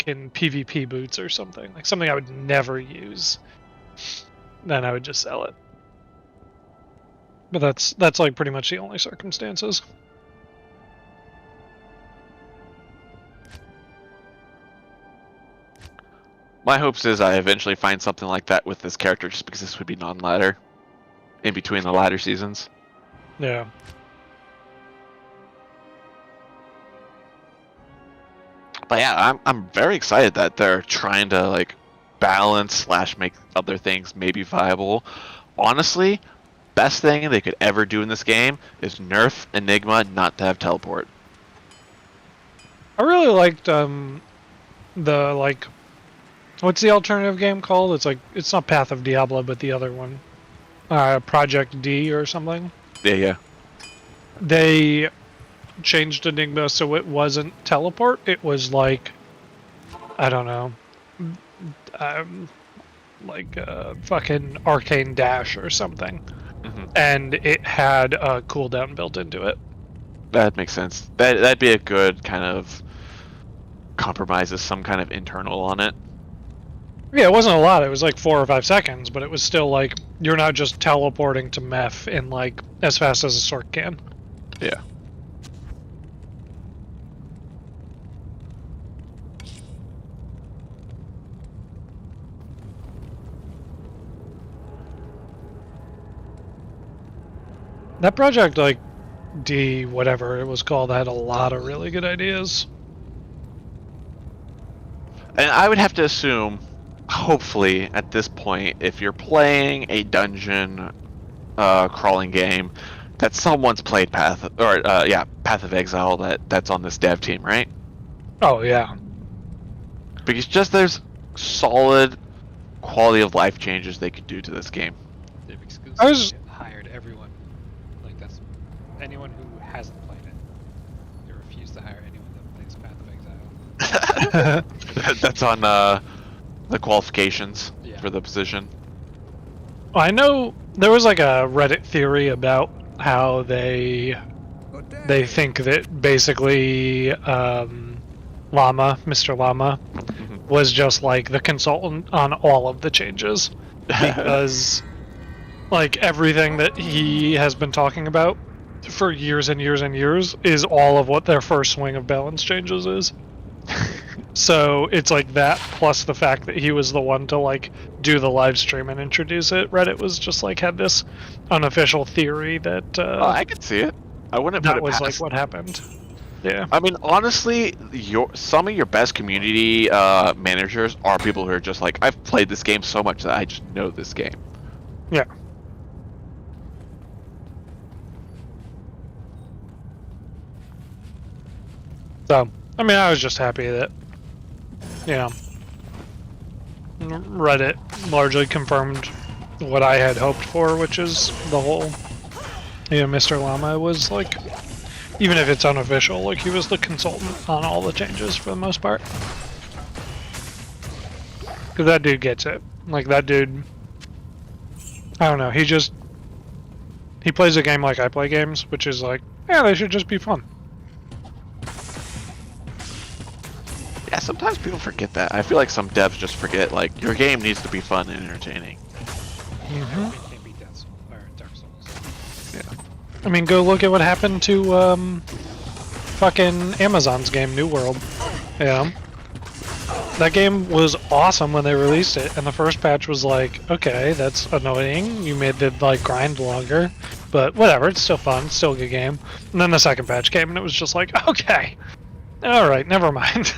like in PvP boots or something, like something I would never use, then I would just sell it. But that's like pretty much the only circumstances. My hopes is I eventually find something like that with this character, just because this would be non-ladder in between the ladder seasons. Yeah. But yeah, I'm very excited that they're trying to like balance / make other things maybe viable. Honestly, best thing they could ever do in this game is nerf Enigma not to have teleport. I really liked the like, what's the alternative game called? It's like, it's not Path of Diablo, but the other one, Project D or something. Yeah. They changed Enigma so it wasn't teleport. It was like, I don't know, like fucking arcane dash or something. Mm-hmm. And it had a cooldown built into it. That makes sense. That'd be a good kind of compromise, some kind of internal on it. Yeah, it wasn't a lot. It was like 4 or 5 seconds, but it was still like, you're not just teleporting to Meph in like as fast as a Sorc can. Yeah. That project, like D, whatever it was called, had a lot of really good ideas. And I would have to assume, hopefully, at this point, if you're playing a dungeon crawling game, that someone's played Path of Exile that's on this dev team, right? Oh yeah. Because just there's solid quality of life changes they could do to this game. They've exclusively hired everyone. Like, that's anyone who hasn't played it. They refuse to hire anyone that plays Path of Exile. That's on the qualifications for the position. I know there was like a Reddit theory about how they think that basically Llama, Mr. Llama, was just like the consultant on all of the changes, because like everything that he has been talking about for years and years and years is all of what their first swing of balance changes is. So it's like that plus the fact that he was the one to like do the live stream and introduce it. Reddit was just like had this unofficial theory that I could see it. I wouldn't put that it was past. like what happened. Yeah. I mean, honestly, some of your best community managers are people who are just like, I've played this game so much that I just know this game. Yeah. So, I mean, I was just happy that, you know, Reddit largely confirmed what I had hoped for, which is the whole, you know, Mr. Llama was like, even if it's unofficial, like he was the consultant on all the changes for the most part. Because that dude gets it. Like that dude, I don't know, he plays a game like I play games, which is like, yeah, they should just be fun. Yeah, sometimes people forget that. I feel like some devs just forget, like, your game needs to be fun and entertaining. Mm-hmm. Can't beat Dark Souls. Yeah. I mean, go look at what happened to fucking Amazon's game, New World. Yeah. That game was awesome when they released it, and the first patch was like, okay, that's annoying. You made the like grind longer, but whatever, it's still fun, it's still a good game. And then the second patch came, and it was just like, okay, all right, never mind.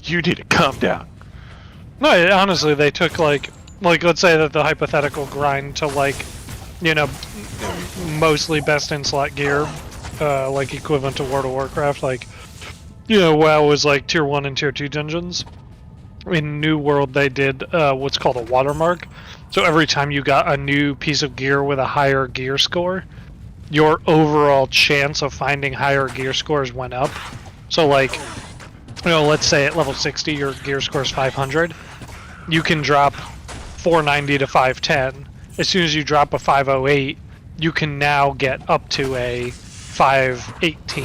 You need to calm down. No, honestly, they took like let's say that the hypothetical grind to like, you know, mostly best in slot gear, like equivalent to World of Warcraft, like, you know, WoW was like tier 1 and tier 2 dungeons. In New World, they did what's called a watermark. So every time you got a new piece of gear with a higher gear score, your overall chance of finding higher gear scores went up. So like, you know, let's say at level 60 your gear score is 500, you can drop 490 to 510. As soon as you drop a 508, you can now get up to a 518.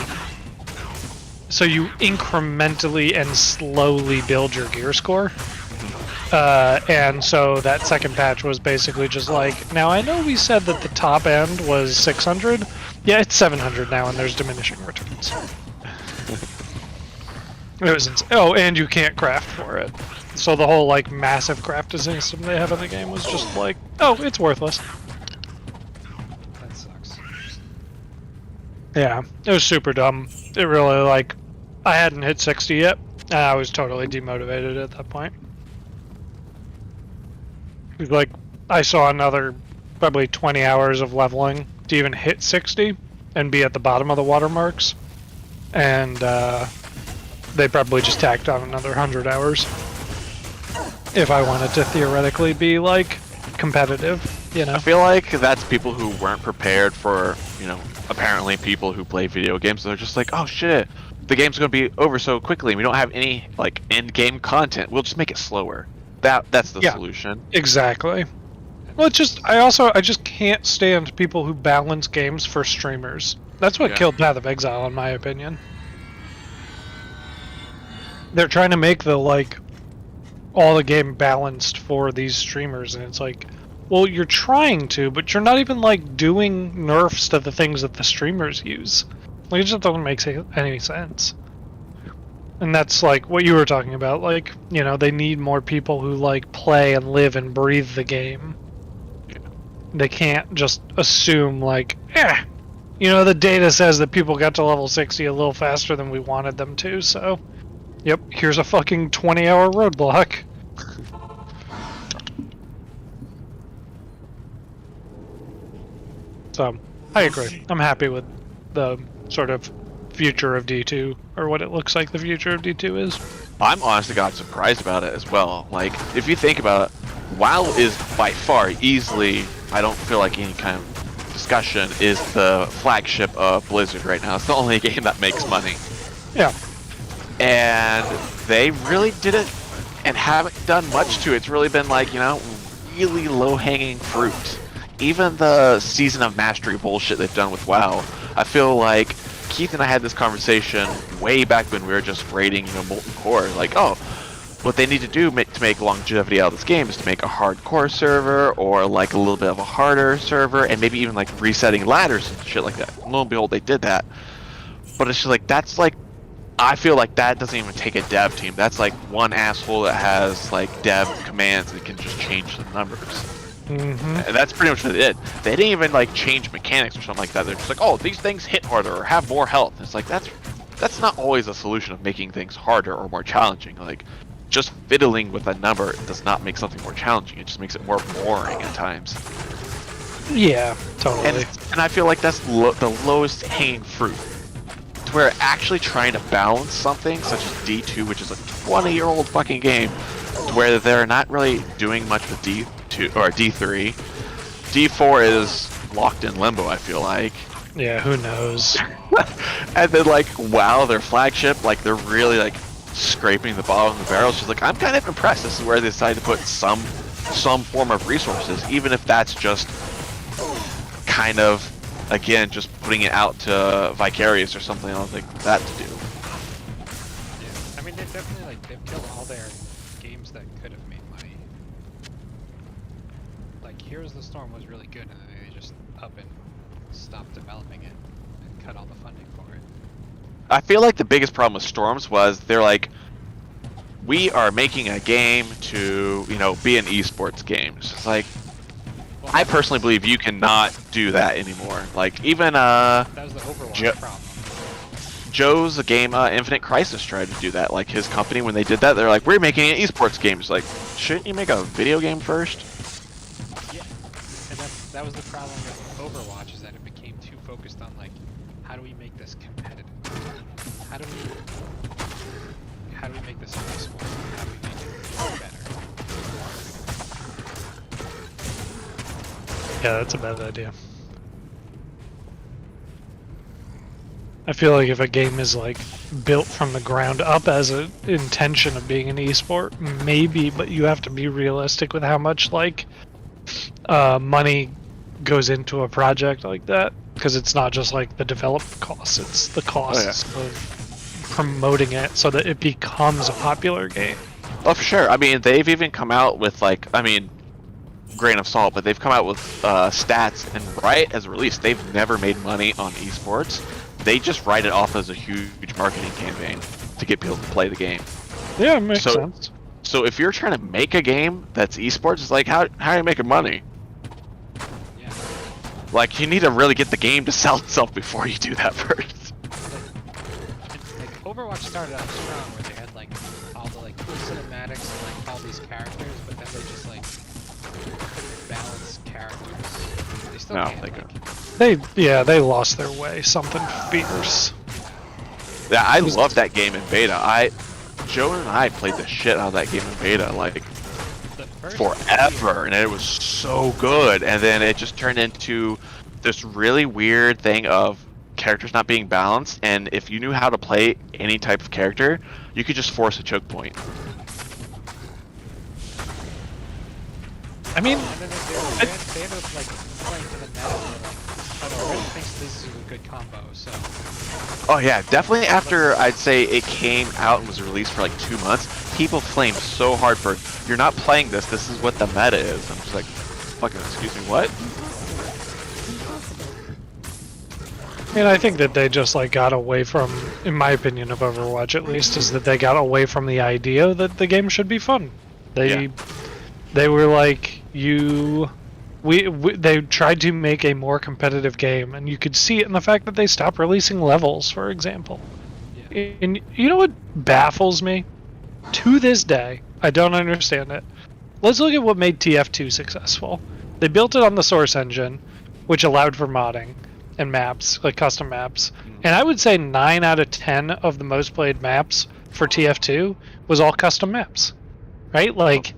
so you incrementally and slowly build your gear score. And so that second patch was basically just like, now I know we said that the top end was 600. Yeah, it's 700 now, and there's diminishing returns. It was oh, and you can't craft for it. So the whole like massive crafting system they have in the game was just like, oh, it's worthless. That sucks. Yeah, it was super dumb. It really like, I hadn't hit 60 yet, and I was totally demotivated at that point. Like, I saw another probably 20 hours of leveling to even hit 60 and be at the bottom of the watermarks, and they probably just tacked on another 100 hours if I wanted to theoretically be like competitive, you know. I feel like that's people who weren't prepared for, you know, apparently people who play video games. They're just like, oh shit, the game's gonna be over so quickly. We don't have any like end game content. We'll just make it slower. That's the solution. Exactly. Well, it's just I just can't stand people who balance games for streamers. That's what killed Path of Exile, in my opinion. They're trying to make the like all the game balanced for these streamers, and it's like, well, you're trying to, but you're not even like doing nerfs to the things that the streamers use. Like, it just doesn't make any sense. And that's like what you were talking about, like, you know, they need more people who like play and live and breathe the game. Yeah. They can't just assume like, you know, the data says that people got to level 60 a little faster than we wanted them to, so yep, here's a fucking 20-hour roadblock. So, I agree. I'm happy with the sort of future of D2, or what it looks like the future of D2 is. I'm honestly got surprised about it as well. Like, if you think about it, WoW is by far easily, I don't feel like any kind of discussion, is the flagship of Blizzard right now. It's the only game that makes money. Yeah. And they really didn't and haven't done much to it. It's really been like, you know, really low-hanging fruit. Even the Season of Mastery bullshit they've done with WoW, I feel like Keith and I had this conversation way back when we were just raiding, you know, Molten Core. Like, oh, what they need to do to make longevity out of this game is to make a hardcore server, or like a little bit of a harder server, and maybe even like resetting ladders and shit like that. Lo and behold, they did that. But it's just like, that's like, I feel like that doesn't even take a dev team. That's like one asshole that has like dev commands that can just change the numbers. Mm-hmm. And that's pretty much what they did. They didn't even like change mechanics or something like that. They're just like, oh, these things hit harder or have more health. And it's like, that's not always a solution of making things harder or more challenging. Like, just fiddling with a number does not make something more challenging. It just makes it more boring at times. Yeah, totally. And I feel like that's the lowest hanging fruit. To where actually trying to balance something such as D2, which is a 20-year-old fucking game, to where they're not really doing much with D2 or D3. D4 is locked in limbo, I feel like. Yeah, who knows? And then like, wow, their flagship, like they're really like scraping the bottom of the barrel. She's like, I'm kind of impressed. This is where they decided to put some form of resources, even if that's just kind of, again, just putting it out to Vicarious or something like that to do. Yeah, I mean, they definitely they've killed all their games that could have made money. Like, Heroes of the Storm was really good, and then they just up and stopped developing it and cut all the funding for it. I feel like the biggest problem with Storms was they're like, we are making a game to, you know, be an esports game. It's just like, well, I personally believe you cannot do that anymore. Like, even that was the Overwatch problem. Joe's game, Infinite Crisis, tried to do that. Like, his company, when they did that, they're like, we're making an esports game. It's like, shouldn't you make a video game first? Yeah, and that was the problem with Overwatch, is that it became too focused on like, how do we make this competitive? How do we make this useful? How do we make it better? Yeah, that's a bad idea. I feel like if a game is like built from the ground up as an intention of being an esport, maybe, but you have to be realistic with how much like money goes into a project like that, because it's not just like the development costs, it's the costs of promoting it so that it becomes a popular game. Oh, for sure. I mean, they've even come out with like, I mean, grain of salt, but they've come out with stats, and right as a release, they've never made money on esports. They just write it off as a huge marketing campaign to get people to play the game. Yeah, it makes So- sense. So if you're trying to make a game that's esports, it's like how are you making money? Yeah. Like you need to really get the game to sell itself before you do that first. Like Overwatch started out strong where they had like all the like cool cinematics and like all these characters, but then they just like couldn't balance characters. They still No, can't. they Like, They lost their way. Something fierce. Yeah, I love that game in beta. Joe and I played the shit out of that game in beta like the first forever, and it was so good. And then it just turned into this really weird thing of characters not being balanced. And if you knew how to play any type of character, you could just force a choke point. I mean, And then they ended up like playing to the meta where like, oh no, Red thinks this is a good combo, so Oh yeah, definitely after I'd say it came out and was released for like 2 months, people flamed so hard for, you're not playing this, this is what the meta is. I'm just like, fucking excuse me, what? And I think that they just like got away from, in my opinion of Overwatch at least, is that they got away from the idea that the game should be fun. They were like, they tried to make a more competitive game, and you could see it in the fact that they stopped releasing levels, for example. yeah. And you know what baffles me? To this day, I don't understand it. Let's look at what made TF2 successful. They built it on the Source engine, which allowed for modding and maps, like custom maps. And I would say 9 out of 10 of the most played maps for TF2 was all custom maps. Right? Like,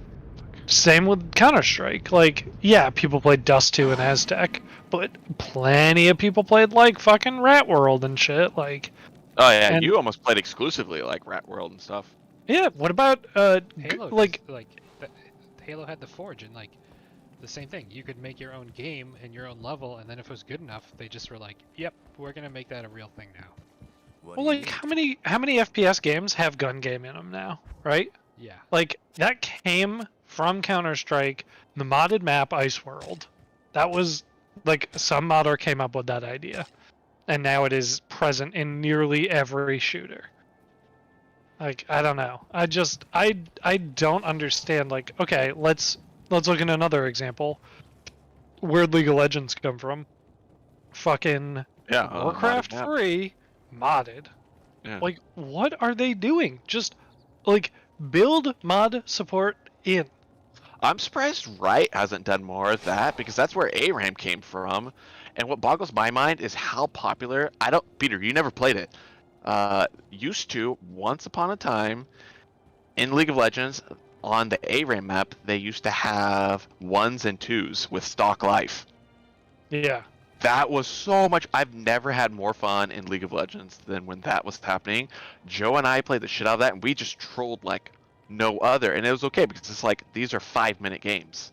same with Counter-Strike. Like, yeah, people played Dust 2 and Aztec, but plenty of people played, like, fucking Rat World and shit. Like, Oh yeah, And- you almost played exclusively like Rat World and stuff. yeah, what about, Halo like, Halo had the Forge, and like the same thing. You could make your own game and your own level, and then if it was good enough, they just were like, "Yep, we're gonna make that a real thing now." well, like, how many FPS games have gun game in them now, right? Yeah. Like, that came from Counter-Strike, the modded map Ice World. That was, like, some modder came up with that idea. And now it is present in nearly every shooter. Like, I don't know. I don't understand, like, okay, let's look at another example. Where'd League of Legends come from? Fucking Yeah, Warcraft modded map. 3 modded. Yeah. Like, what are they doing? Just, like, build mod support in. I'm surprised Riot hasn't done more of that because that's where ARAM came from. And what boggles my mind is how popular. Peter, you never played it. Used to, once upon a time, in League of Legends, on the ARAM map, they used to have 1s and 2s with stock life. Yeah. That was so much. I've never had more fun in League of Legends than when that was happening. Joe and I played the shit out of that, and we just trolled like no other. And it was okay because it's like, these are 5-minute games.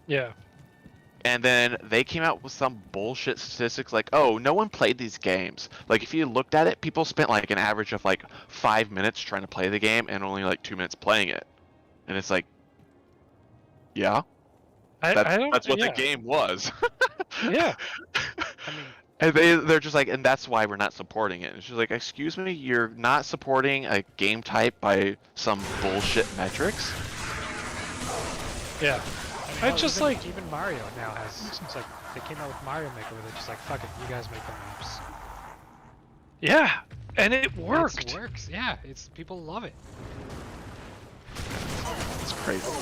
Yeah. And then they came out with some bullshit statistics like, oh, no one played these games. Like, if you looked at it, people spent like an average of like 5 minutes trying to play the game and only like 2 minutes playing it. And it's like, yeah, I don't, that's what yeah. the game was. Yeah. I mean, And they're just like, and that's why we're not supporting it. And she's like, excuse me, you're not supporting a game type by some bullshit metrics? Yeah. I I just like, even Mario now has. It's like they came out with Mario Maker where they're just like, "Fuck it, you guys make the maps." yeah, and it It worked. works. Yeah, it's people love it. It's crazy.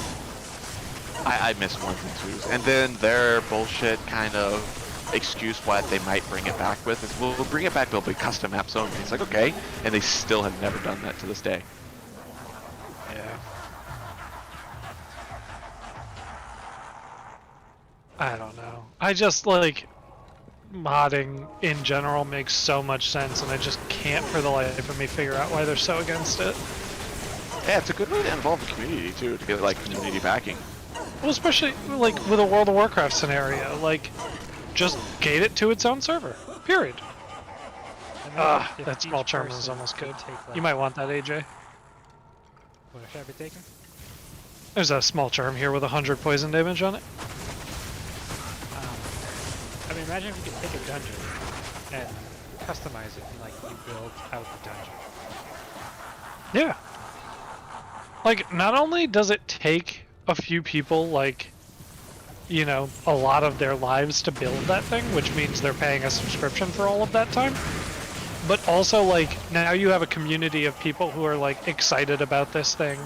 I miss 1s and 2s. And then their bullshit kind of excuse what they might bring it back with is, we'll bring it back, but it'll be custom maps only. It's like, okay. And they still have never done that to this day. Yeah. I don't know. I just like modding in general makes so much sense, and I just can't for the life of me figure out why they're so against it. Yeah, it's a good way to involve the community too, to get like community backing. Well, especially like with a World of Warcraft scenario, like just gate it to its own server. Period. If That each small charm is person almost could good. take, like, You might want that, AJ. What should I be taking? There's a small charm here with 100 poison damage on it. I mean, imagine if you could take a dungeon and customize it, and like you build out the dungeon. Yeah. Like, not only does it take a few people, like, you know, a lot of their lives to build that thing, which means they're paying a subscription for all of that time, but also, like, now you have a community of people who are, like, excited about this thing.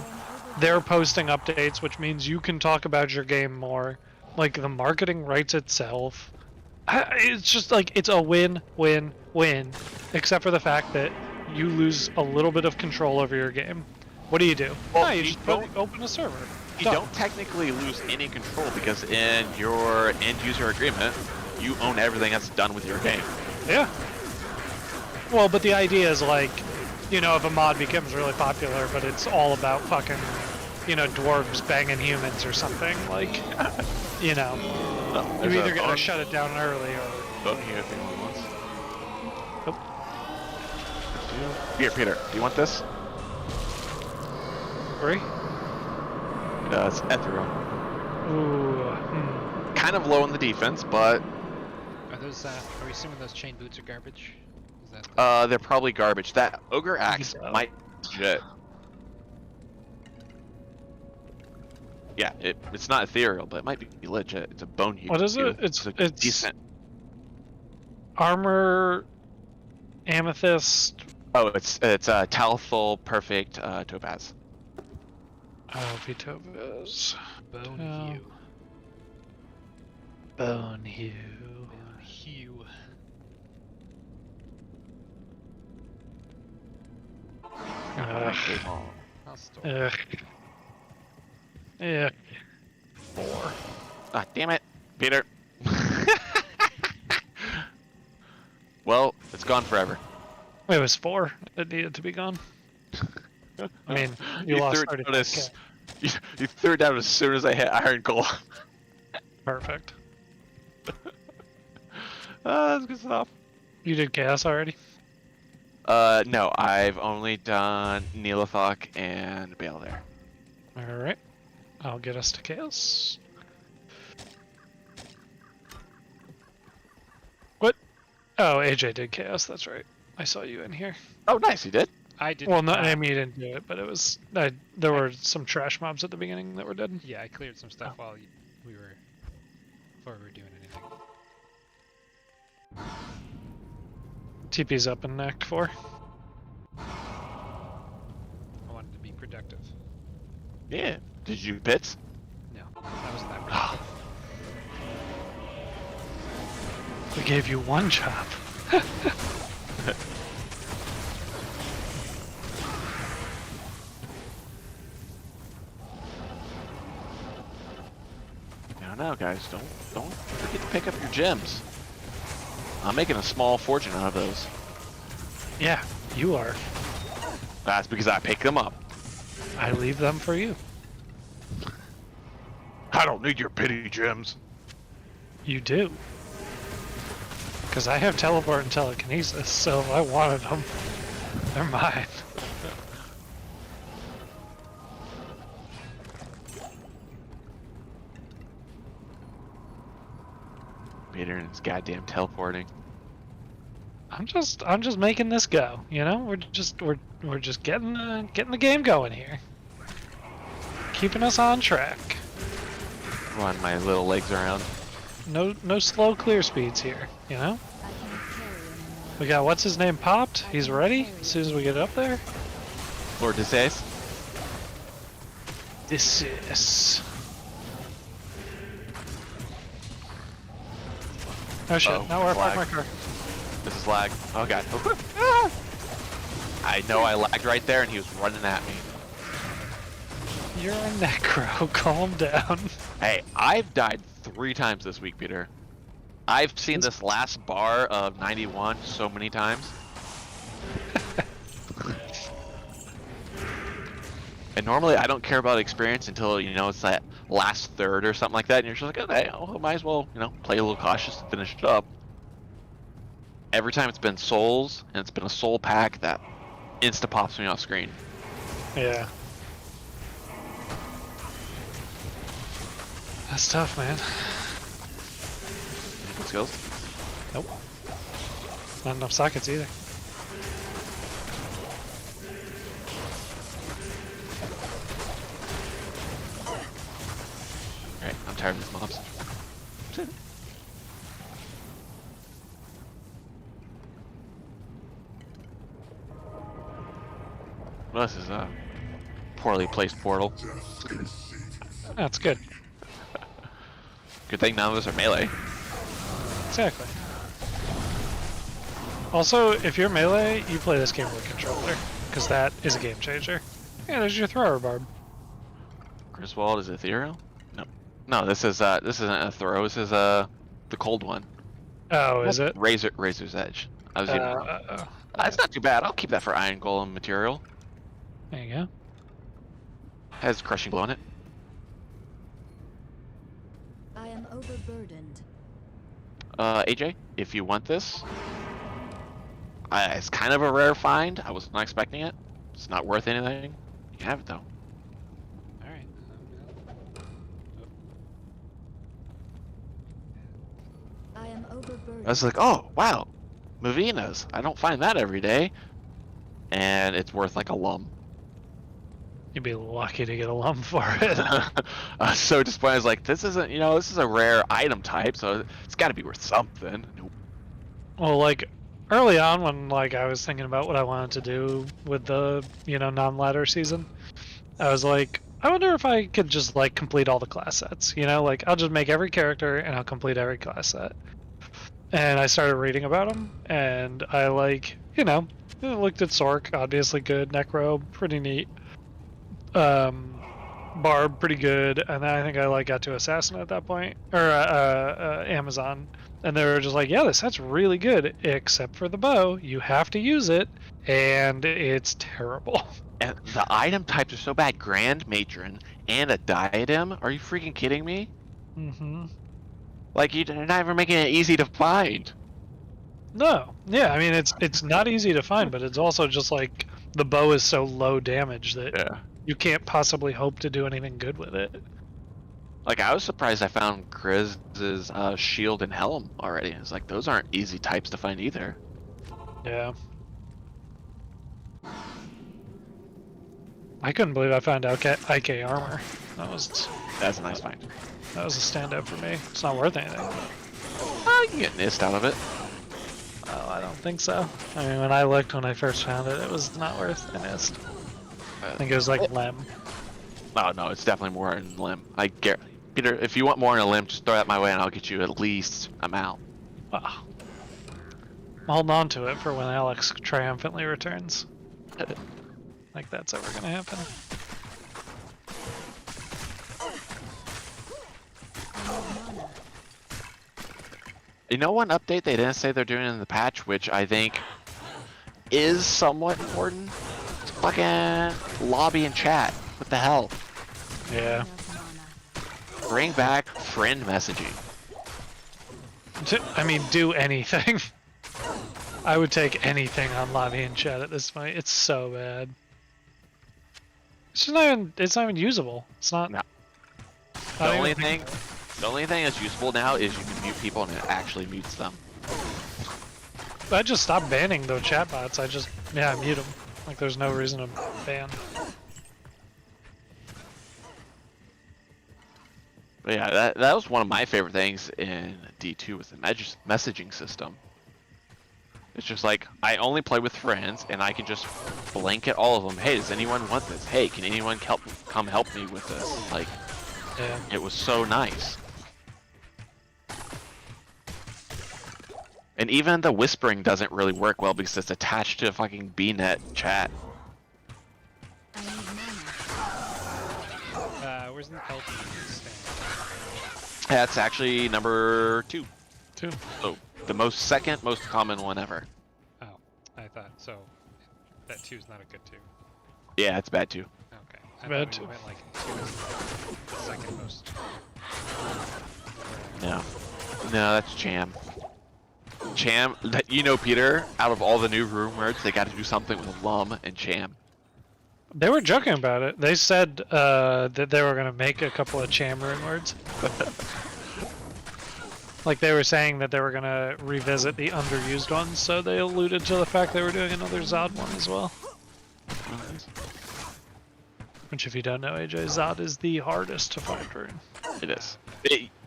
They're posting updates, which means you can talk about your game more. Like, the marketing writes itself. It's just, like, it's a win, win, win. Except for the fact that you lose a little bit of control over your game. What do you do? Well, you you just don't- open a server. You Done. don't technically lose any control because in your end user agreement, you own everything that's done with your game. Yeah. Well, but the idea is like, you know, if a mod becomes really popular, but it's all about fucking, you know, dwarves banging humans or something, like, you know, No, you're either gonna shut it down early or. Bone here if anyone wants. Nope. Here, Peter, do you want this? Free? It's ethereal. Ooh. Kind of low on the defense, but Are those? Are we assuming those chain boots are garbage? Is that? they're probably garbage. That ogre axe so. might shit. Yeah, it's not ethereal, but it might be legit. It's a bone heap. What is too. it? It's decent. Armor, amethyst. Oh, it's Talthal perfect topaz. Oh, Vitobas. Bone Oh. hue. Bone hue. Bone hue. Ugh. I'll store. Ugh. Yeah. 4. Ah, damn it, Peter. Well, it's gone forever. It was 4. It needed to be gone. I mean, you lost threw it 30. down as, you threw it down as soon as I hit Iron Golem. Perfect. That's good stuff. You did chaos already? No, I've only done Neelathok and Bale there. Alright. I'll get us to chaos. What? Oh, AJ did chaos, that's right. I saw you in here. Oh, nice, you did? I did. Well, I mean, you didn't do it, but it was. There were some trash mobs at the beginning that were dead. Yeah, I cleared some stuff while we were before we were doing anything. TP's up in Act 4. I wanted to be productive. Yeah. Did you bits? No, that wasn't that productive. We gave you one job. I don't know, guys. Don't forget to pick up your gems. I'm making a small fortune out of those. Yeah, you are. That's because I pick them up. I leave them for you. I don't need your pity gems. You do. Because I have teleport and telekinesis, so if I wanted them, they're mine. Peter and his goddamn teleporting. I'm just making this go. You know, we're just getting the game going here, keeping us on track. Run my little legs around. No slow clear speeds here. You know. We got what's his name popped. He's ready as soon as we get up there. Lord Dissays. This is. Oh shit! Oh, Now we're lag. my car. This is lag. Oh god. I know I lagged right there and he was running at me. You're a necro. Calm down. Hey, I've died 3 times this week, Peter. I've seen this last bar of 91 so many times. And normally I don't care about experience until, you know, it's that last third or something like that, and you're just like, okay, well, might as well, you know, play a little cautious to finish it up. every time it's been souls, and it's been a soul pack that insta pops me off screen. Yeah. That's tough, man. What skills? Nope. Not enough sockets either. Alright, I'm tired of these mobs. Well, this is a poorly placed portal. That's good. Good thing none of us are melee. Exactly. Also, if you're melee, you play this game with a controller, because that is a game changer. Yeah, there's your thrower, Barb. Griswold is ethereal? No. No, this isn't a throw, this is the cold one. Oh, is it? Razor's Edge. I was even wrong. That's not too bad. I'll keep that for Iron Golem material. There you go. Has crushing blow on it. I am overburdened. AJ, if you want this, it's kind of a rare find. I was not expecting it. It's not worth anything. You can have it though. Alright. I am overburdened. I was like, oh wow, Movinas. I don't find that every day, and it's worth like a lum. You'd be lucky to get a lump for it. I was so disappointed. I was like, this isn't, this is a rare item type, so it's got to be worth something. Nope. Well, like, early on when, like, I was thinking about what I wanted to do with the, non-ladder season, I was like, I wonder if I could just, like, complete all the class sets, like, I'll just make every character and I'll complete every class set. And I started reading about them, and I, like, looked at Sork, obviously good, Necro, pretty neat. Barb, pretty good, and then I think I like got to Assassin at that point, or Amazon, and they were just like, yeah, this set's really good, except for the bow. You have to use it, and it's terrible. And the item types are so bad. Grand Matron and a Diadem? Are you freaking kidding me? Mm-hmm. Like, you're not even making it easy to find. No, yeah, I mean, it's not easy to find, but it's also just like, the bow is so low damage that you can't possibly hope to do anything good with it. Like, I was surprised I found Grizz's shield and helm already. It's like, those aren't easy types to find either. Yeah. I couldn't believe I found IK armor. That's a nice find. That was a standout for me. It's not worth anything. You can get NIST out of it. Oh, I don't think so. I mean, when I looked when I first found it, it was not worth the nest. I think it was like Lem. No, it's definitely more in limb. I guarantee. Peter, if you want more in a limb, just throw that my way and I'll get you at least amount. Wow. I'm holding on to it for when Alex triumphantly returns. Like that's ever gonna happen. You know one update they didn't say they're doing in the patch, which I think is somewhat important? It's fucking lobby and chat. What the hell? Yeah. Bring back friend messaging. I mean, do anything. I would take anything on lobby and chat at this point. It's so bad. It's just not even. It's not even usable. It's not. No. The only thing that's useful now is you can mute people and it actually mutes them. I just stopped banning the chatbots. I mute them. Like there's no reason to ban. But yeah, that was one of my favorite things in D2 with the messaging system. It's just like, I only play with friends, and I can just blanket all of them. Hey, does anyone want this? Hey, can anyone come help me with this? Like, Yeah. it was so nice. And even the whispering doesn't really work well because it's attached to a fucking BNet chat. Where's the LP stand? That's actually number 2. 2. So, the second most common one ever. Oh, I thought so. That 2's not a good 2. Yeah, it's bad too. Okay. Bad thought we 2. went like 2 is the second most. No. No, that's jam. Cham, you know, Peter, out of all the new rune words, they got to do something with Lum and Cham. They were joking about it. They said that they were gonna make a couple of Chamrune words. Like they were saying that they were gonna revisit the underused ones, so they alluded to the fact they were doing another Zod one as well. Which, if you don't know, AJ, Zod is the hardest to find rune. It is.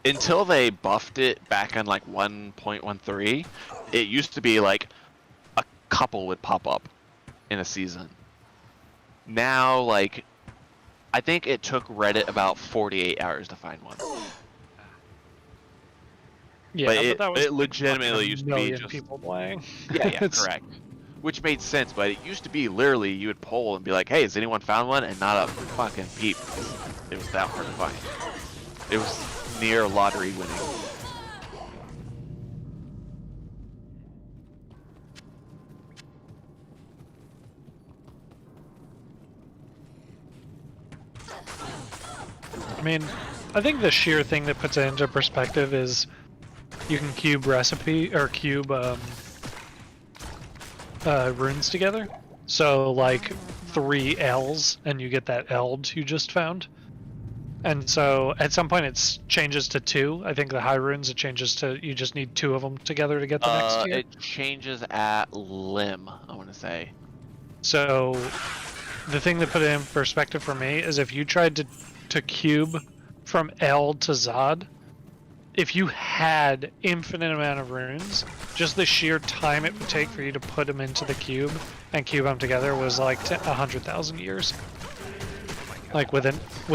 Until they buffed it back on like 1.13, it used to be like a couple would pop up in a season. Now, like, I think it took Reddit about 48 hours to find one. Yeah, but that was it legitimately a used to be million just people playing. yeah, It's- correct. Which made sense, but it used to be literally you would poll and be like, "Hey, has anyone found one?" and not a fucking peep. It was that hard to find. It was near lottery winning. I mean, I think the sheer thing that puts it into perspective is you can cube recipe or cube runes together. So like 3 L's and you get that Eld you just found. And so at some point it changes to 2. I think the high runes it changes to you just need 2 of them together to get the next tier. It changes at Lim, I want to say. So the thing that put it in perspective for me is if you tried to cube from L to Zod, if you had infinite amount of runes, just the sheer time it would take for you to put them into the cube and cube them together was like 100,000 years. Like with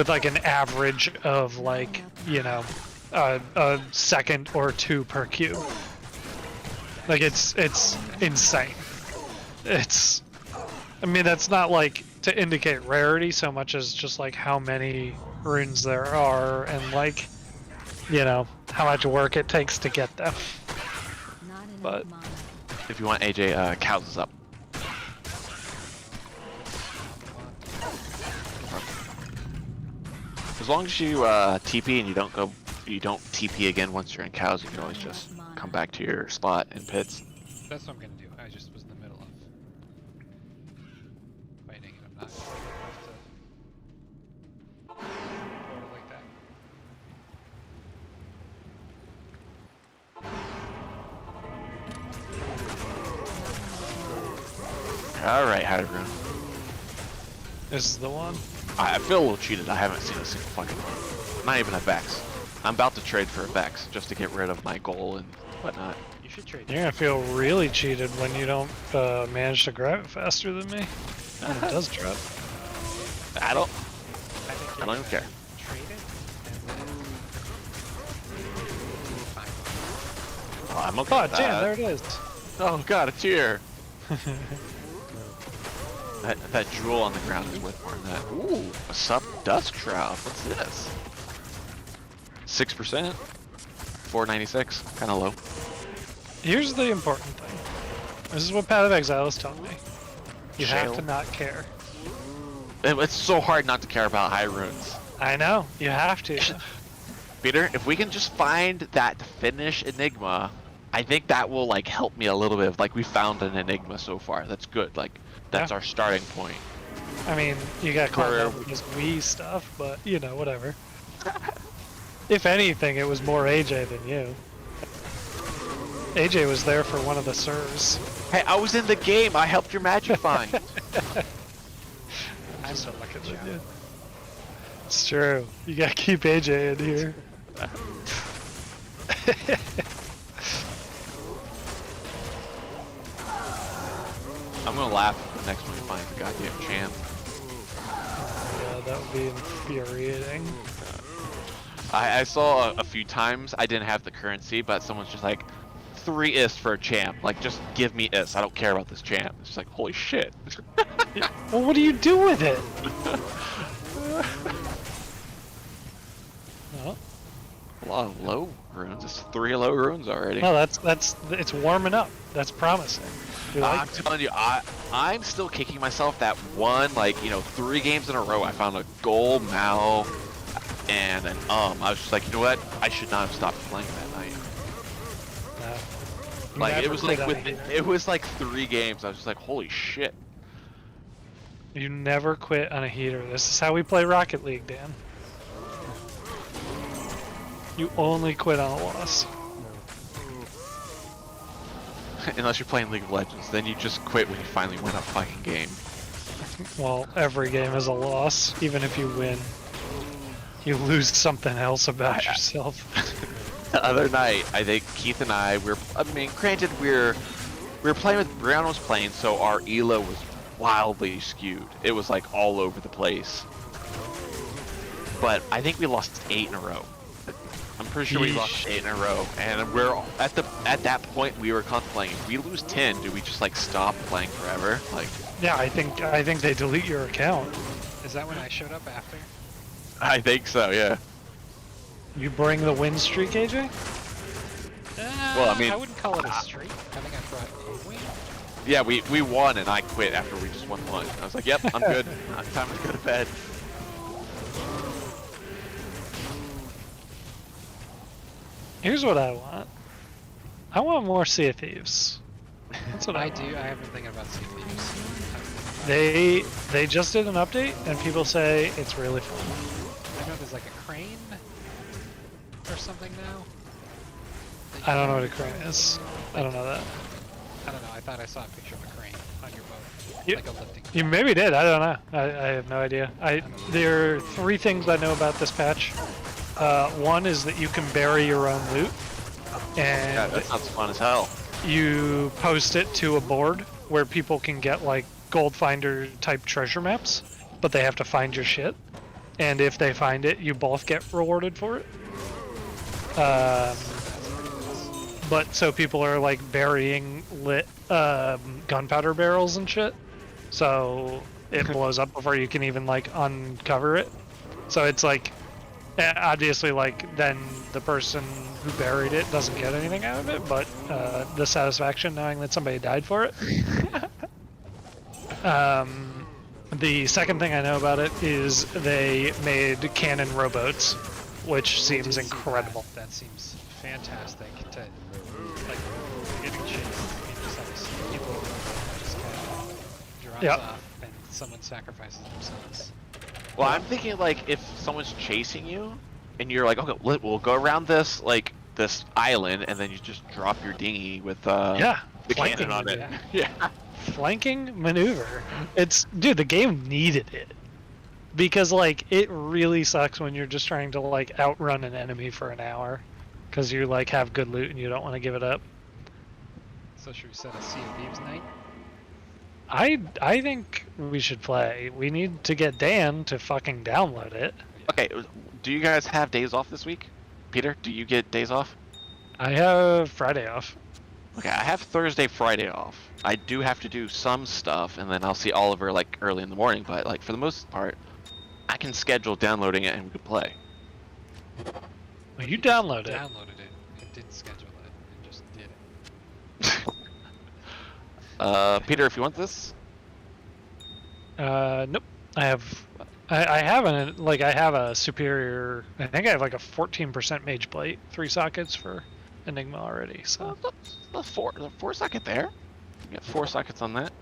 like an average of like, you know, a second or 2 per cube. Like it's insane. I mean, that's not like to indicate rarity so much as just like how many runes there are and like, you know, how much work it takes to get them. Not enough But- mana. If you want, AJ, Cows is up. As long as you TP and you don't TP again once you're in Cows, you can always just come back to your spot in pits. That's what I'm gonna do. I just was in the middle of fighting and I'm not enough to go like that. All right, Hydrun. This is the one. I feel a little cheated. I haven't seen a single fucking one. Not even a Vex. I'm about to trade for a Vex just to get rid of my goal and whatnot. You should trade. You're gonna feel really cheated when you don't manage to grab it faster than me. And it does drop. I don't I even care. Trade it and then find one. Oh, I'm okay Oh, with damn, that. there it is. Oh god, a tear. that jewel on the ground is worth more than that. Ooh, a sub Dusk Shroud. What's this? 6%? 496. Kind of low. Here's the important thing. This is what Path of Exile is telling me. You have Shale. to not care. It's so hard not to care about high runes. I know, you have to. Peter, if we can just find that finish Enigma, I think that will like help me a little bit. Like we found an Enigma so far. That's good. Like that's Yeah. our starting point. I mean, you got caught Career- up with this Wii stuff, but you know, whatever. If anything, it was more AJ than you. AJ was there for one of the serves. Hey, I was in the game. I helped your magic find. I'm so lucky at Yeah. you. It's true. You gotta keep AJ in here. I'm gonna laugh the next one he finds the goddamn champ. Yeah, that would be infuriating. I saw a few times. I didn't have the currency, but someone's just like 3 is for a champ. Like just give me is. I don't care about this champ. It's just like holy shit. Well, what do you do with it? No, A lot of low runes. It's 3 low runes already. no, that's it's warming up. That's promising. You like I'm telling you, I'm still kicking myself that one, like, 3 games in a row I found a gold Mao and an I was just like, you know what? I should not have stopped playing that night. Like it never was quit like on a with heater. it was like 3 games. I was just like, holy shit. You never quit on a heater. This is how we play Rocket League, Dan. You only quit on a loss. Unless you're playing League of Legends, then you just quit when you finally win a fucking game. Well, every game is a loss, even if you win. You lose something else about yourself. The other night, I think Keith and I granted we're playing with Brianna was playing, so our elo was wildly skewed. It was like all over the place. But I think we lost 8 in a row. I'm pretty sure we lost Yeesh. 8 in a row, and we're at that point we were contemplating, if we lose 10, do we just like stop playing forever? Like, Yeah, I think they delete your account. Is that when I showed up after? I think so, yeah. You bring the win streak, AJ? Well, I mean- I wouldn't call it a streak. I think I brought a win. Yeah, we won, and I quit after we just won one. I was like, yep, I'm good. Time to go to bed. Here's what I want. I want more Sea of Thieves. That's what I I want. do. I have been thinking about Sea of Thieves. They just did an update, and people say it's really fun. I know there's like a crane or something now. that I don't know you what a crane is. I don't know that. I don't know. I thought I saw a picture of a crane on your boat, You- like a lifting. You maybe did. I don't know. I have no idea. There are 3 things I know about this patch. One is that you can bury your own loot, Yeah, and that sounds fun as hell. you post it to a board where people can get like gold finder type treasure maps, but they have to find your shit. And if they find it, you both get rewarded for it. But so people are like burying lit gunpowder barrels and shit, so it blows up before you can even like uncover it. So it's like obviously like then the person who buried it doesn't get anything out of it, but the satisfaction knowing that somebody died for it. The second thing I know about it is they made cannon rowboats, which seems incredible. That seems fantastic. To like getting chased, you just have these people that just kind of drops Yep. off, and someone sacrifices themselves. Well, I'm thinking like if someone's chasing you, and you're like, okay, we'll go around this this island, and then you just drop your dinghy with Yeah, the flanking cannon on it. maneuver. Yeah. Flanking maneuver. It's dude, the game needed it. Because like it really sucks when you're just trying to like outrun an enemy for an hour because you like have good loot and you don't want to give it up. So should we set a Sea of Thieves night? I think we should play. We need to get Dan to fucking download it. Okay, do you guys have days off this week? Peter, do you get days off? I have Friday off. Okay, I have Thursday, Friday off. I do have to do some stuff, and then I'll see Oliver like early in the morning. But like for the most part, I can schedule downloading it and we can play. Well, you download it. Downloaded it. It didn't schedule it. It just did it. Peter, if you want this, Nope. I haven't like I have a superior. I think I have like a 14% mage plate, 3 sockets for Enigma already. So the 4 socket there. You got 4 sockets on that.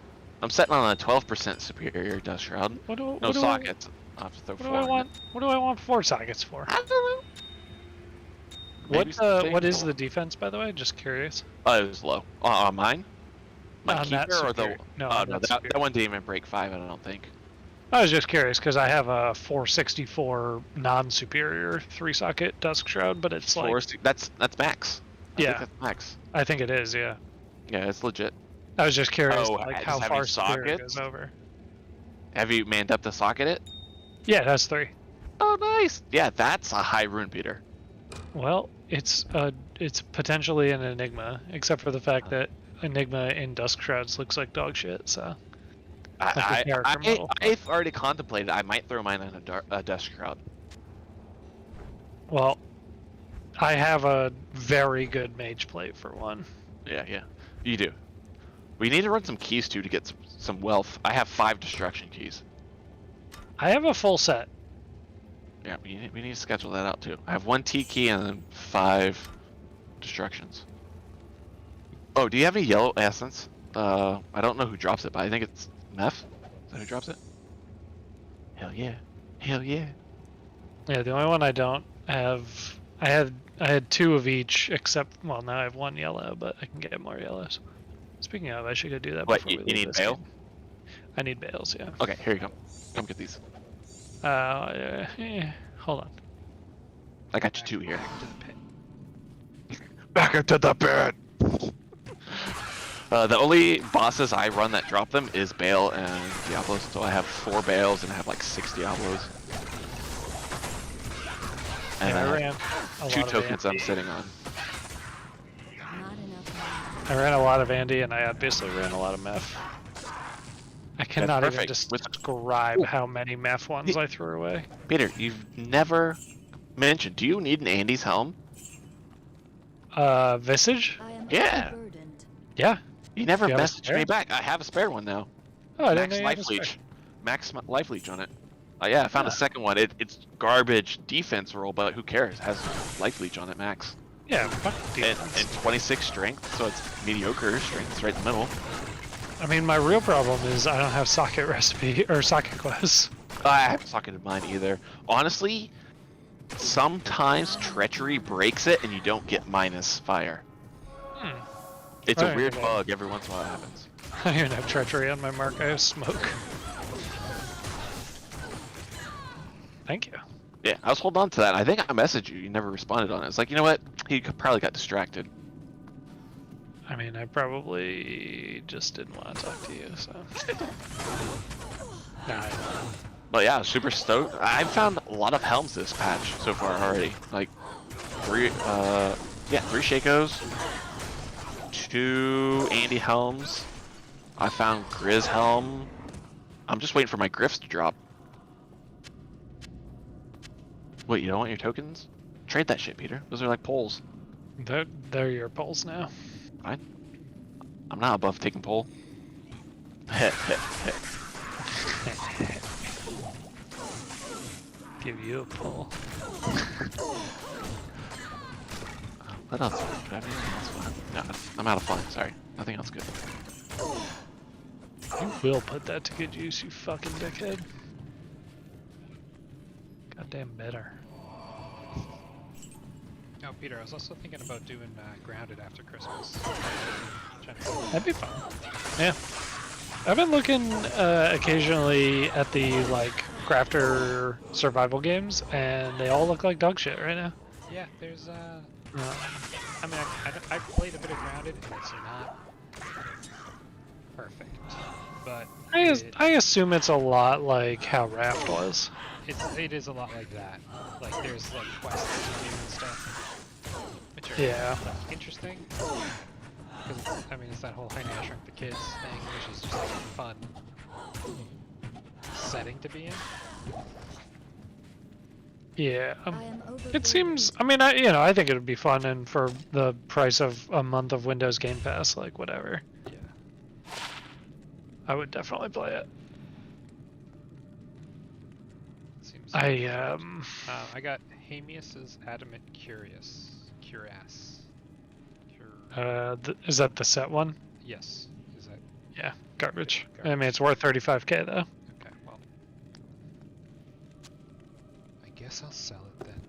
I'm setting on a 12% superior dust shroud. what do, No what do sockets. I'll have to throw What 4 do I in want? it. What do I want 4 sockets for? I don't know. Maybe What is something- the defense, by the way? Just curious. Oh, it was low. On mine? My On that keeper or the? superior. No, oh on no, that that superior. one didn't even break 5. I don't think. I was just curious because I have a 464 non-superior 3-socket dusk shroud, but it's like That's max. I Yeah. think that's max. I think it is. Yeah. Yeah, it's legit. I was just curious, Oh, like just how having far superior sockets? goes over. Have you manned up to socket it? Yeah, it has 3. Oh, nice. Yeah, that's a high rune, Peter. Well, it's potentially an Enigma, except for the fact that Enigma in dusk shrouds looks like dog shit. So Like a character model. I've already contemplated. I might throw mine on a dust shroud. well, I have a very good mage plate for one. Yeah, you do. We need to run some keys too to get some wealth. I have 5 destruction keys. I have a full set. Yeah, we need to schedule that out too. I have 1 T key and then 5 destructions. Oh, do you have any yellow essence? I don't know who drops it, but I think it's Meph. Is that who drops it? Hell yeah. Hell yeah. Yeah, the only one I don't have. I had 2 of each, except well now I have 1 yellow, but I can get more yellows. Speaking of, I should go do that What, before you we leave need this bail? game. I need bales, yeah. Okay, here you come. Come get these. Hold on. I got you 2 here. Back to the pit. Back into the pit! The only bosses I run that drop them is Bale and Diablos, so I have 4 Bales and I have like 6 Diablos. And Yeah, I I ran have a 2 lot of tokens I'm Andy. sitting on. Not enough. I ran a lot of Andy, and I obviously ran a lot of meth. I cannot even perfect. describe how many meth ones I threw away. Peter, you've never mentioned, do you need an Andy's helm? Visage? I am Yeah. overburdened. Yeah. You never Do you have a messaged spare? me back. I have a spare one now. Oh, I didn't Max know you had life a spare. leech. Max life leech on it. Yeah, I found a Yeah. second one. It's garbage defense roll, but who cares? It has life leech on it, max. Yeah, fuck And defense. 26 strength, so it's mediocre strength. It's right in the middle. I mean, my real problem is I don't have socket recipe or socket quests. I haven't socketed mine either. Honestly, sometimes treachery breaks it and you don't get minus fire. It's a Alright, weird okay. bug. Every once in a while it happens. I don't even have treachery on my mark. I have smoke. Thank you. Yeah, I was holding on to that. I think I messaged you. You never responded on it. It's like, you know what? He probably got distracted. I mean, I probably just didn't want to talk to you, so. Nah, But yeah, super stoked. I've found a lot of helms this patch so far already. Like 3 Shakos, 2 Andy helms. I found Grizz helm. I'm just waiting for my Griffs to drop. Wait, you don't want your tokens? Trade that shit, Peter. Those are like poles. they're your polls now. Fine. I'm not above taking pole. Give you a pull. What else? Do I have anything else fun? No, I'm out of fun. Sorry. Nothing else good. You will put that to good use, you fucking dickhead. Goddamn better. Oh, Peter, I was also thinking about doing Grounded after Christmas. That'd be fun. Yeah. I've been looking occasionally at the like crafter survival games, and they all look like dog shit right now. Yeah, there's I mean, I've played a bit of Grounded, and it's not perfect, but I assume it's a lot like how Raft was. it is a lot like that. Like there's like quests to do and stuff, which are Yeah. interesting. Because I mean, it's that whole Honey I Shrunk the Kids thing, which is just like a fun setting to be in. Yeah. I am overburdened. It seems. I mean, I think it would be fun, and for the price of a month of Windows Game Pass, like whatever, Yeah. I would definitely play it. Seems. I I got Hamius's Adamant Cuirass. is that the set one? Yes. Is that Yeah, garbage. I Garbage. mean, it's worth 35k though. okay? Well, I guess I'll sell it then.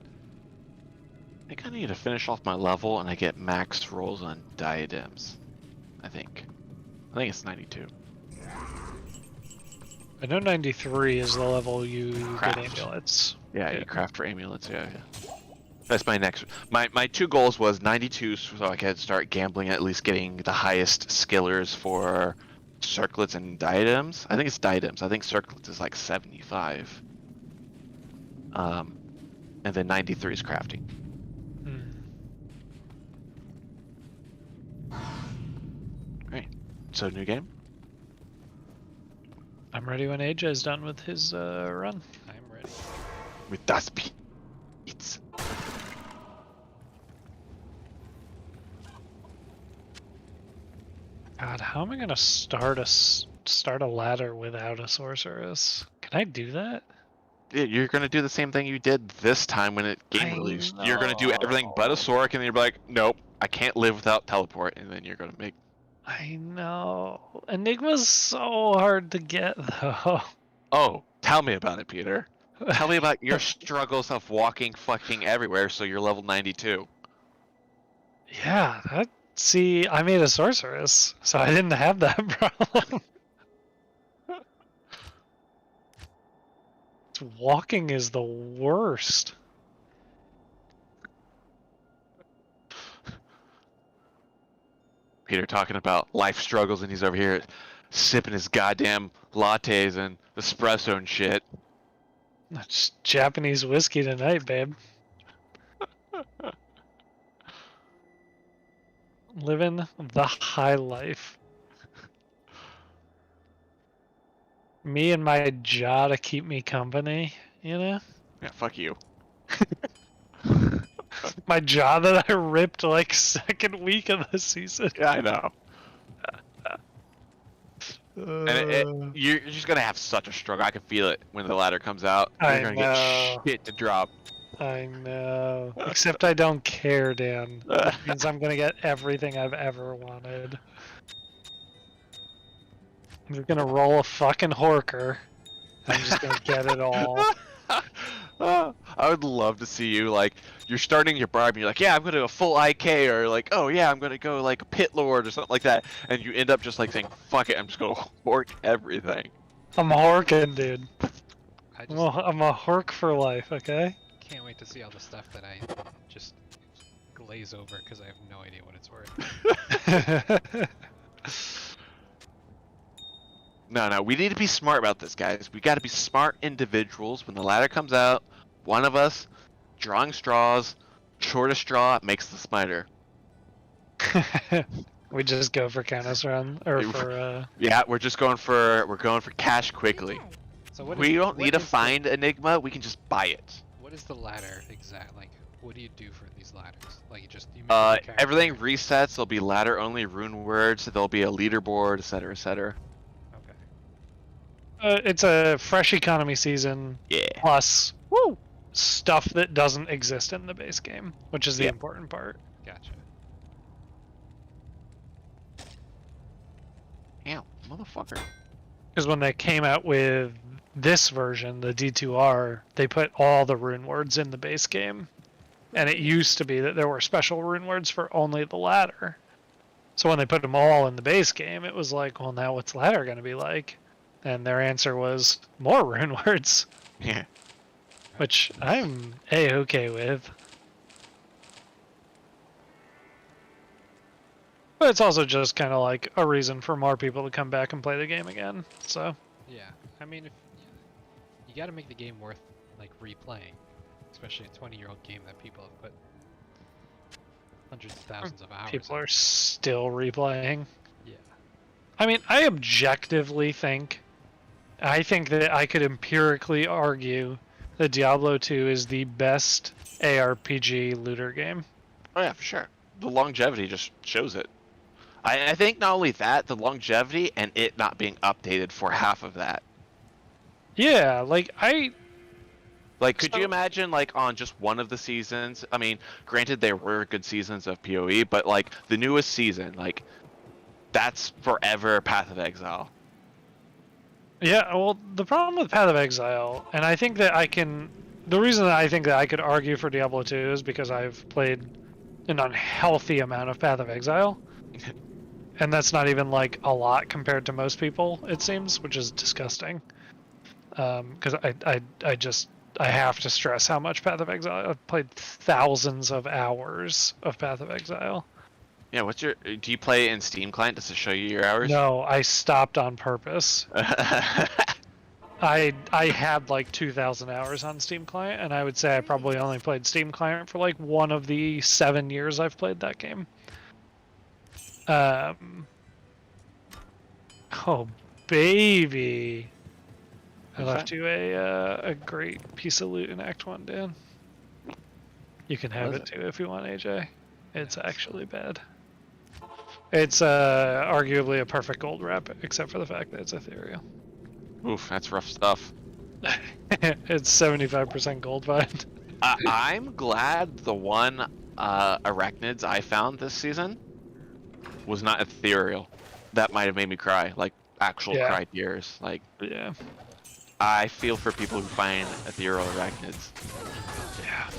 I think I need to finish off my level and I get max rolls on diadems. I think it's 92. I know 93 is the level you Craft. get amulets. Yeah, Yeah. you craft for amulets. Yeah. That's my next. My 2 goals was 92, so I could start gambling at least getting the highest skillers for circlets and diadems. I think it's diadems. I think circlets is like 75. And then 93 is crafting. Right. So new game. I'm ready when AJ is done with his run. I'm ready. With das Beats. God, how am I gonna start a ladder without a sorceress? Can I do that? Yeah, you're gonna do the same thing you did this time when it game I released. You're gonna do everything but a Sork, and then you're like, nope, I can't live without teleport, and then you're gonna make. I know. Enigma's so hard to get though. Oh, tell me about it, Peter. Tell me about your struggles of walking fucking everywhere, so you're level 92. Yeah, that. See, I made a sorceress, so I didn't have that problem. Walking is the worst. Peter talking about life struggles, and he's over here sipping his goddamn lattes and espresso and shit. That's Japanese whiskey tonight, babe. Living the high life. Me and my jaw to keep me company, you know? Yeah, fuck you. My jaw that I ripped like second week of the season. Yeah, I know. And you're just gonna have such a struggle. I can feel it when the ladder comes out. You're I gonna know. get shit to drop. I know. Except I don't care, Dan. Which means I'm gonna get everything I've ever wanted. I'm just gonna roll a fucking horker. I'm just gonna get it all. I would love to see you, like, you're starting your barb and you're like, yeah, I'm gonna go full IK, or like, oh yeah, I'm gonna go like a pit lord or something like that, and you end up just like saying, fuck it, I'm just gonna hork everything. I'm horking, dude. I I'm a hork for life, okay? can't wait to see all the stuff that I just glaze over because I have no idea what it's worth. No, we need to be smart about this, guys. We gotta be smart individuals. When the ladder comes out, one of us drawing straws, shortest straw makes the smiter. We just go for Canis run, or for Yeah, we're going for cash quickly. Okay. So what We is- don't what need to is the- find Enigma, we can just buy it. What is the ladder exact? Like, what do you do for these ladders? Like, you make a new character? Everything resets, there'll be ladder only rune words, there'll be a leaderboard, etc, etc. Okay. it's a fresh economy season Yeah. plus stuff that doesn't exist in the base game, which is the Yeah. important part. Gotcha. Damn, motherfucker. Because when they came out with this version, the D2R, they put all the rune words in the base game. And it used to be that there were special rune words for only the ladder. So when they put them all in the base game, it was like, well, now what's ladder going to be like? And their answer was more rune words, Yeah. which I'm A-okay with. But it's also just kind of like a reason for more people to come back and play the game again. So Yeah. I mean, if you got to make the game worth like replaying, especially a 20-year-old game that people have put hundreds of thousands of hours. people in. are still replaying. Yeah. I mean, I objectively think that I could empirically argue that Diablo 2 is the best ARPG looter game. Oh yeah, for sure. The longevity just shows it. I think not only that, the longevity and it not being updated for half of that. Yeah, like Like, could you So- imagine, like, on just one of the seasons? I mean, granted, there were good seasons of PoE, but, like, the newest season, like, that's forever Path of Exile. Yeah, well, the problem with Path of Exile, and I think that the reason that I think that I could argue for Diablo 2 is because I've played an unhealthy amount of Path of Exile. And that's not even, like, a lot compared to most people, it seems, which is disgusting. Because I have to stress how much Path of Exile. I've played thousands of hours of Path of Exile. Yeah, do you play in Steam Client just to show you your hours? No, I stopped on purpose. I had like 2,000 hours on Steam Client, and I would say I probably only played Steam Client for like one of the 7 years I've played that game. Oh baby, I left you a great piece of loot in Act 1, Dan. You can have What it is too if you want, AJ. It's actually bad. It's arguably a perfect gold wrap, except for the fact that it's ethereal. Oof, that's rough stuff. It's 75% gold bind. I'm glad the one arachnids I found this season was not ethereal. That might have made me cry, like actual Yeah. cry tears. Like Yeah. I feel for people who find ethereal arachnids. Yeah.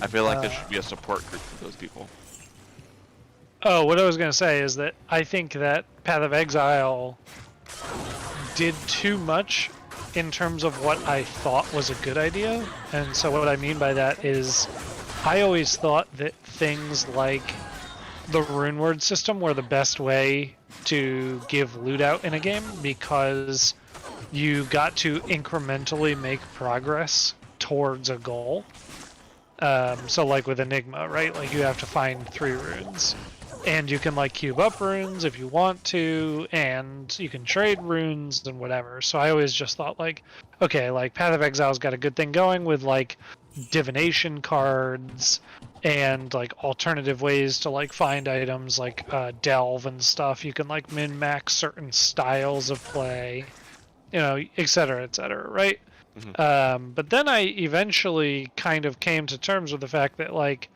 I feel like there should be a support group for those people. Oh, what I was gonna say is that I think that Path of Exile did too much in terms of what I thought was a good idea. And so what I mean by that is I always thought that things like the rune word system were the best way to give loot out in a game because you got to incrementally make progress towards a goal. So like with Enigma, right? Like you have to find 3 runes. And you can like cube up runes if you want to, and you can trade runes and whatever. So I always just thought like, okay, like Path of Exile's got a good thing going with like divination cards and like alternative ways to like find items like delve and stuff. You can like min-max certain styles of play, you know, etc., right? But then I eventually kind of came to terms with the fact that like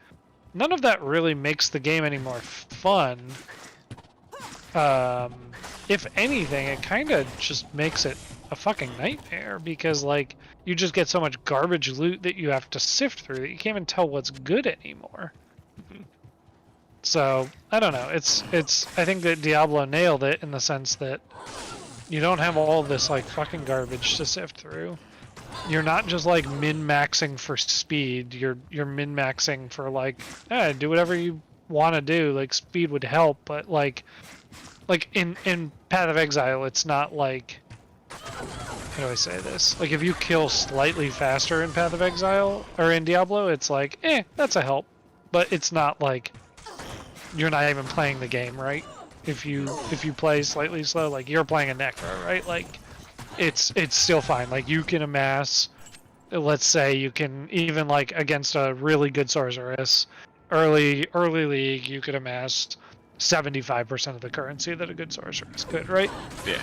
none of that really makes the game any more fun. If anything, it kind of just makes it a fucking nightmare because like you just get so much garbage loot that you have to sift through that you can't even tell what's good anymore. So I don't know. It's. I think that Diablo nailed it in the sense that you don't have all this like fucking garbage to sift through. You're not just like min-maxing for speed. You're min-maxing for like, do whatever you want to do. Like speed would help, but like in Path of Exile, it's not like, how do I say this? Like if you kill slightly faster in Path of Exile or in Diablo, it's like, that's a help, but it's not like you're not even playing the game, right? If you play slightly slow, like you're playing a Necro, right? Like. It's still fine. Like you can amass, let's say you can even like against a really good sorceress, early league you could amass 75% of the currency that a good sorceress could, right? Yeah.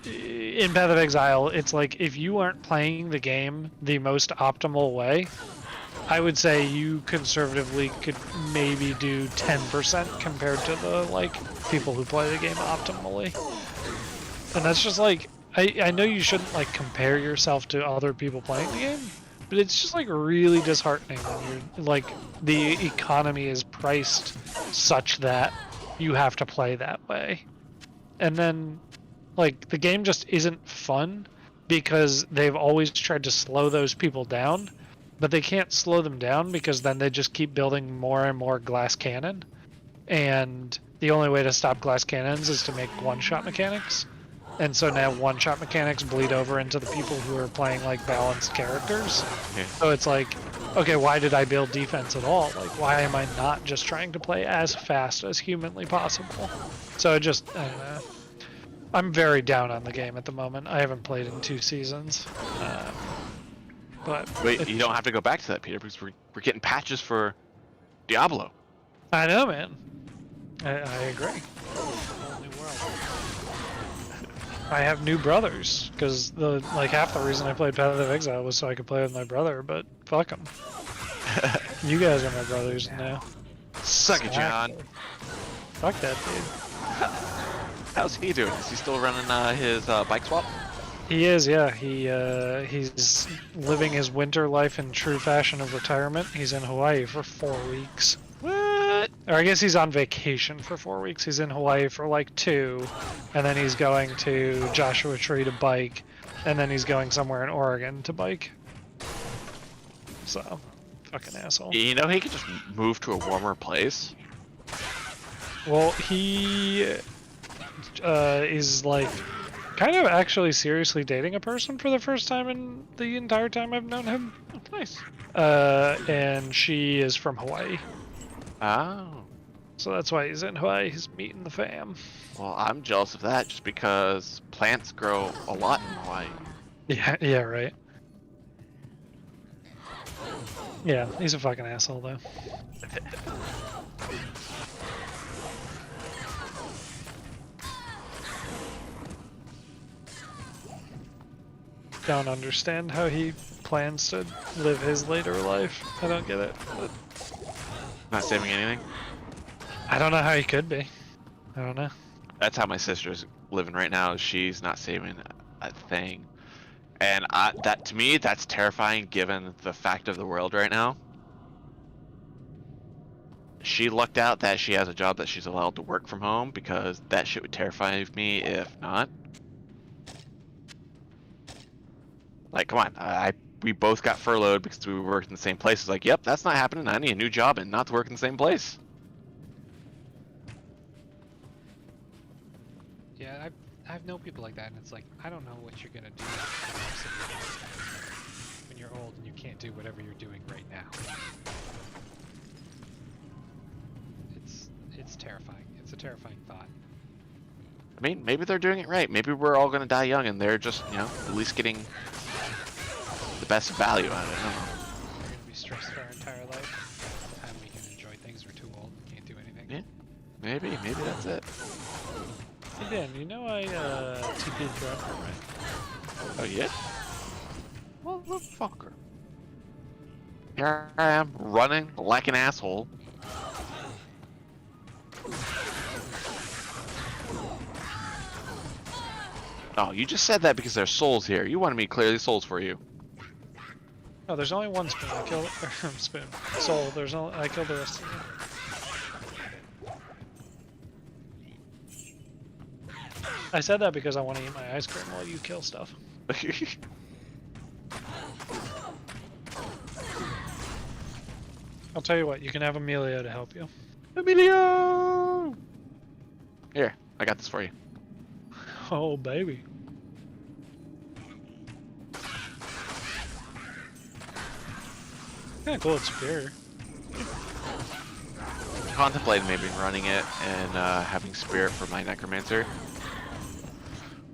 In Path of Exile, it's like if you aren't playing the game the most optimal way, I would say you conservatively could maybe do 10% compared to the like people who play the game optimally. And that's just like I know you shouldn't like compare yourself to other people playing the game, but it's just like really disheartening when you're like the economy is priced such that you have to play that way. And then like the game just isn't fun because they've always tried to slow those people down. But they can't slow them down because then they just keep building more and more glass cannon. And the only way to stop glass cannons is to make one-shot mechanics. And so now one-shot mechanics bleed over into the people who are playing like balanced characters. Yeah. So it's like, okay, why did I build defense at all? Like, why am I not just trying to play as fast as humanly possible? So I don't know. I'm very down on the game at the moment. I haven't played in 2 seasons. But Wait, you don't have to go back to that, Peter, because we're getting patches for Diablo. I know, man. I agree. Whole new world. I have new brothers because the like half the reason I played Path of Exile was so I could play with my brother. But fuck them. You guys are my brothers now. Suck it, John. Fuck that dude. How's he doing? Is he still running his bike swap? He is, yeah. He's living his winter life in true fashion of retirement. He's in Hawaii for 4 weeks. What? Or I guess he's on vacation for 4 weeks. He's in Hawaii for like 2, and then he's going to Joshua Tree to bike, and then he's going somewhere in Oregon to bike. So, fucking asshole. You know he could just move to a warmer place. Well, he is like kind of actually seriously dating a person for the first time in the entire time I've known him. Oh, nice. And she is from Hawaii. Oh. So that's why he's in Hawaii. He's meeting the fam. Well, I'm jealous of that just because plants grow a lot in Hawaii. Yeah, right. Yeah, he's a fucking asshole though. don't understand how he plans to live his later life. I don't get it. But Not saving anything. I don't know how he could be. I don't know. That's how my sister's living right now. She's not saving a thing, and that to me, that's terrifying given the fact of the world right now. She lucked out that she has a job that she's allowed to work from home, because that shit would terrify me if not. Like, come on, we both got furloughed because we worked in the same place. It's like, yep, that's not happening. I need a new job and not to work in the same place. Yeah, I've known people like that, and it's like, I don't know what you're gonna do for the rest of your life when you're old and you can't do whatever you're doing right now. It's terrifying. It's a terrifying thought. I mean, maybe they're doing it right. Maybe we're all gonna die young, and they're just, at least getting the best value out of it. I don't know. We're gonna be stressed for our entire life. By the time we can enjoy things, we're too old and can't do anything. Yeah, maybe that's it. Hey Dan, you know I TP'd Trevor, right? Oh yeah? Motherfucker. Here I am, running like an asshole. Oh, you just said that because there's souls here. You wanted me to clear these souls for you. No, there's only one spoon. I killed spoon. Soul. I killed the rest of them. I said that because I want to eat my ice cream while you kill stuff. I'll tell you what, you can have Emilio to help you. Emilio! Here, I got this for you. Oh, baby. Yeah, cool, it's superior. Contemplated maybe running it and having spirit for my necromancer.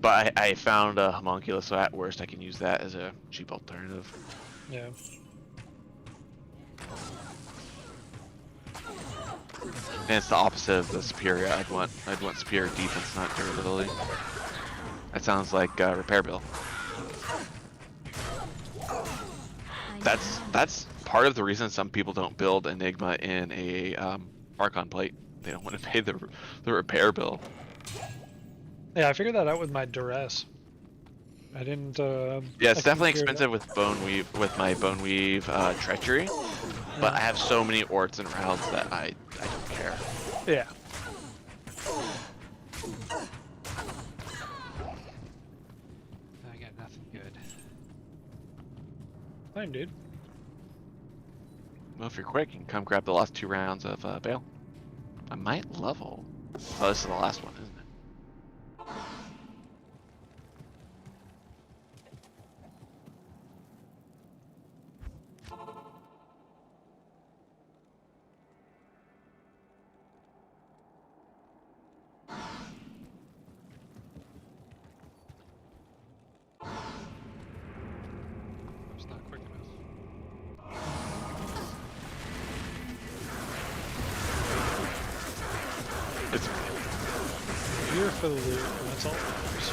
But I found a homunculus, so at worst I can use that as a cheap alternative. Yeah. And it's the opposite of the superior. I'd want superior defense, not durability. That sounds like repair bill. That's part of the reason some people don't build Enigma in a Archon plate. They don't want to pay the repair bill. Yeah, I figured that out with my duress. I didn't. Yeah, it's I definitely figured it expensive with bone weave, with my bone weave treachery. But I have so many orts and rounds that I don't care. out. Yeah. I got nothing good. Fine, dude. Well, if you're quick, you can come grab the last 2 rounds of bail. I might level. Oh, this is the last one, isn't it? It's not quick enough. It's Here for the loot, and that's all that matters.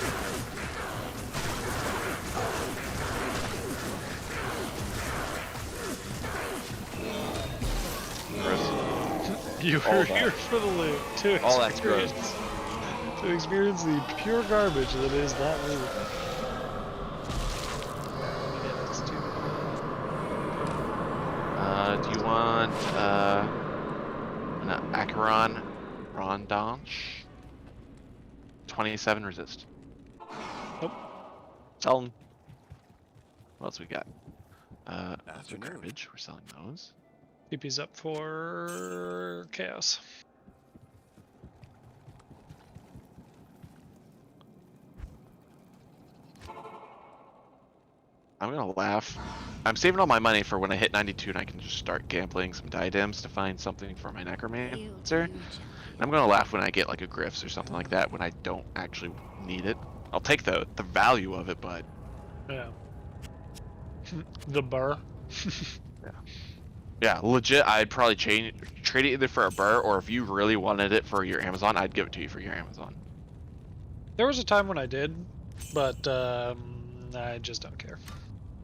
gross. You All were that. here for the loot to All that's gross. to experience the pure garbage that is that loot. Yeah, that's too. Do you want an Acheron Rondonch? 27 resist. Nope. Selling. What else we got? The Afternoon. garbage. We're selling those. TP's up for chaos. I'm gonna laugh. I'm saving all my money for when I hit 92 and I can just start gambling some diadems to find something for my necromancer. And I'm gonna laugh when I get like a Griffs or something like that when I don't actually need it. I'll take the value of it, but Yeah. The burr. yeah, legit. I'd probably trade it either for a burr, or if you really wanted it for your Amazon, I'd give it to you for your Amazon. There was a time when I did, but I just don't care.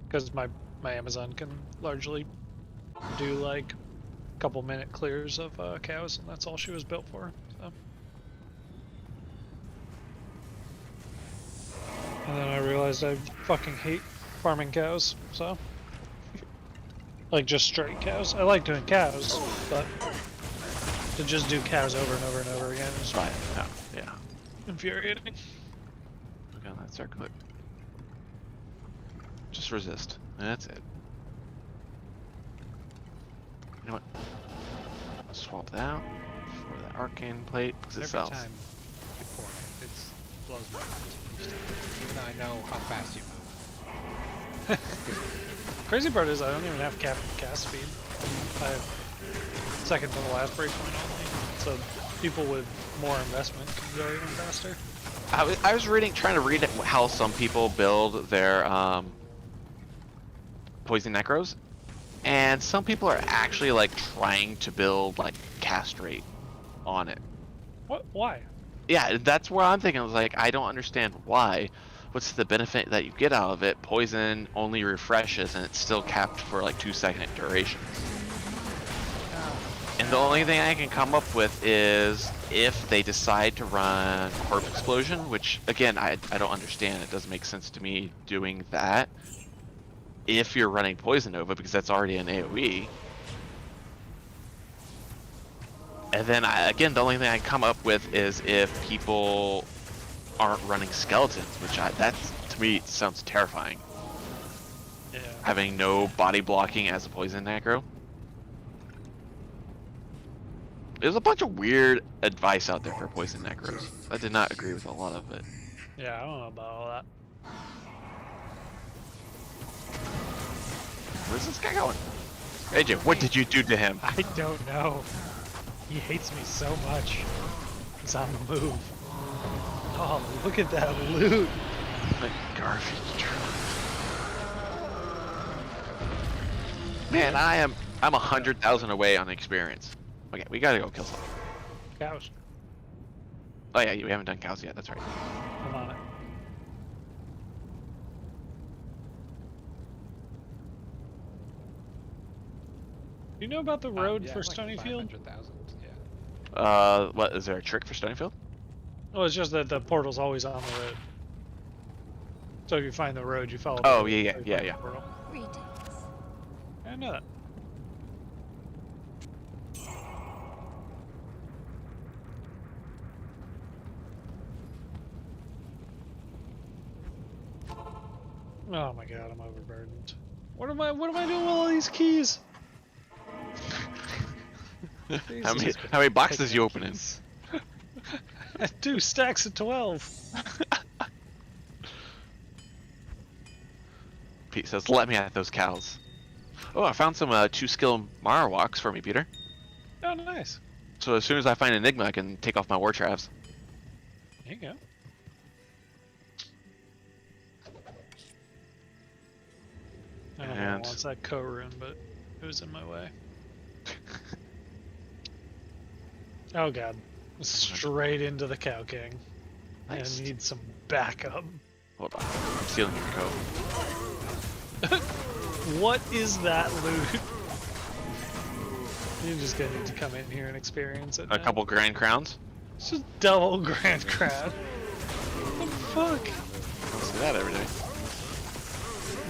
Because my Amazon can largely do like a couple minute clears of cows, and that's all she was built for. So. And then I realized I fucking hate farming cows, so. Like just straight cows. I like doing cows, but to just do cows over and over and over again is Right. Yeah. infuriating. Look on that circlet. Just resist. That's it. You know what? I'll swap that out for the arcane plate because it Every sells. time you pour it, it blows my mind each time. Even though I know how fast you move. Crazy part is I don't even have cast speed. I have second to the last breakpoint only. So people with more investment can go even faster. I was trying to read how some people build their poison necros, and some people are actually like trying to build like cast rate on it. What? Why? Yeah, that's where I'm thinking. I was like, I don't understand why. What's the benefit that you get out of it? Poison only refreshes, and it's still capped for like 2-second durations. And the only thing I can come up with is if they decide to run Corpse Explosion, which again I don't understand. It doesn't make sense to me doing that. If you're running Poison Nova, because that's already an AoE. And then again, the only thing I can come up with is if people aren't running Skeletons, which that to me sounds terrifying. Yeah. Having no body blocking as a Poison Necro. There's a bunch of weird advice out there for Poison Necros. I did not agree with a lot of it. Yeah, I don't know about all that. Where's this guy going? AJ, what did you do to him? I don't know. He hates me so much. He's on the move. Oh, look at that loot. Like garbage truck. Man, I'm 100,000 away on experience. Okay, we gotta go kill something. Cows. Oh yeah, we haven't done cows yet. That's right. I'm on it. You know about the road Yeah, for like Stonyfield? 500,000, yeah. What is there a trick for Stonyfield? Oh, it's just that the portal's always on the road. So if you find the road, you follow. Oh, the road yeah, until you yeah, find yeah. the portal. Greetings. I know that. Oh my god, I'm overburdened. What am I doing with all these keys? How many boxes you opening? I do stacks of 12. Pete says, "Let me at those cows." Oh, I found some 2-skill Marowaks for me, Peter. Oh, nice. So as soon as I find Enigma, I can take off my war traps. There you go. I don't know And- wants that co-rune, but it was in my way. Oh god. Straight into the Cow King. Nice. I need some backup. Hold on, I'm stealing your coat. What is that loot? You're just gonna need to come in here and experience it. A now. couple Grand Crowns. It's just double Grand Crown. What the fuck? I don't see that every day.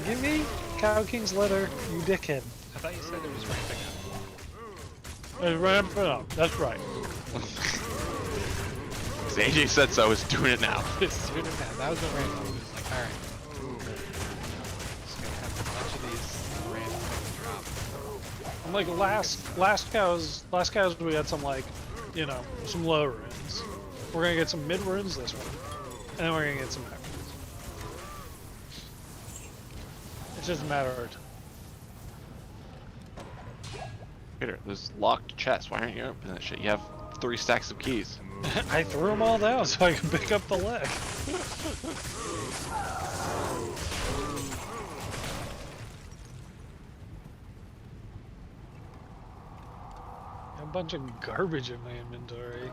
Give me Cow King's leather, you dickhead. I thought you said it was ramping up. It's ramping up. That's right. Because AJ said so, it's doing it now. It's doing it now. That was a ramp up. It was like, alright. Just gonna have a bunch of these random things drop. I'm like last cows we had some like, you know, some low runes. We're gonna get some mid runes this one. And then we're gonna get some high runes. It's just a matter of time. Peter, there's locked chests. Why aren't you opening that shit? You have 3 stacks of keys. I threw them all down so I could pick up the leg. A bunch of garbage in my inventory.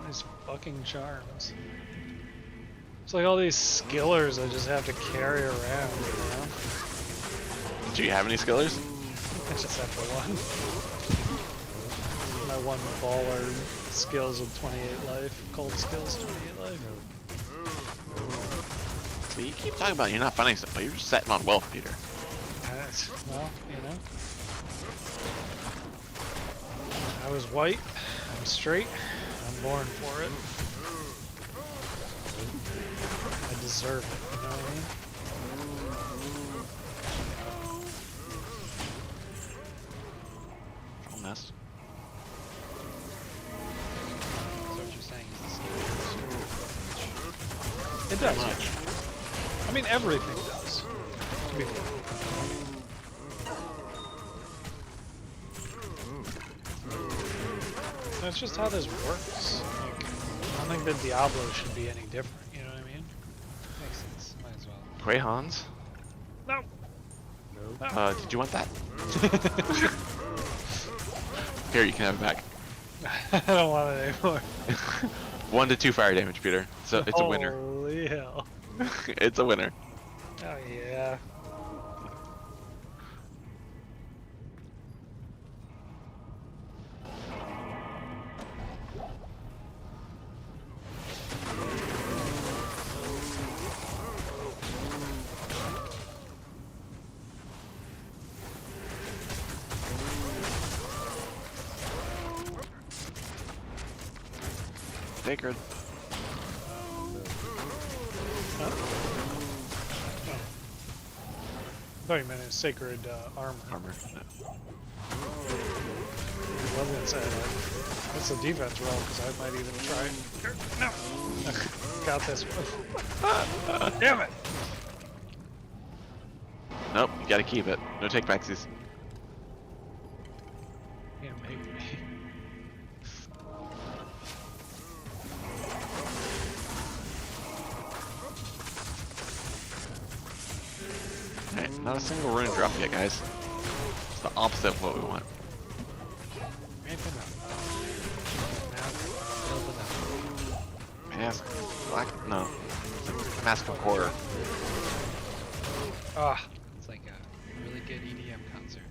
Nice fucking charms. It's like all these skillers I just have to carry around, you know? Do you have any skillers? I just have the one. My one baller skills with 28 life. Cold skills, 28 life. So you keep talking about you're not finding stuff, but you're just setting on wealth, Peter. Well, you know. I was white, I'm straight, I'm born for it. I deserve it, you know what I mean? Troll nest. So what you're saying is the It does. Yeah. I mean, everything does. To be fair. That's just how this works. Like, I don't think that Diablo should be any different. You know what I mean? makes sense. Might as well. Quay Hans. No. Did you want that? Here, you can have it back. I don't want it anymore. 1 to 2 fire damage, Peter. So it's a winner. Holy hell. It's a winner. Oh yeah. Sacred. I thought you meant a sacred armor. Armor. I was gonna say that. It's a defense roll because I might even try. No. Got this one. Damn it. Nope, you gotta keep it. No take backsies. Can't make me. Alright, not a single rune drop yet, guys. It's the opposite of what we want. Ramping up. Now, building up. Mask. Black. No. Mask of Horror. Ah. It's like a really good EDM concert.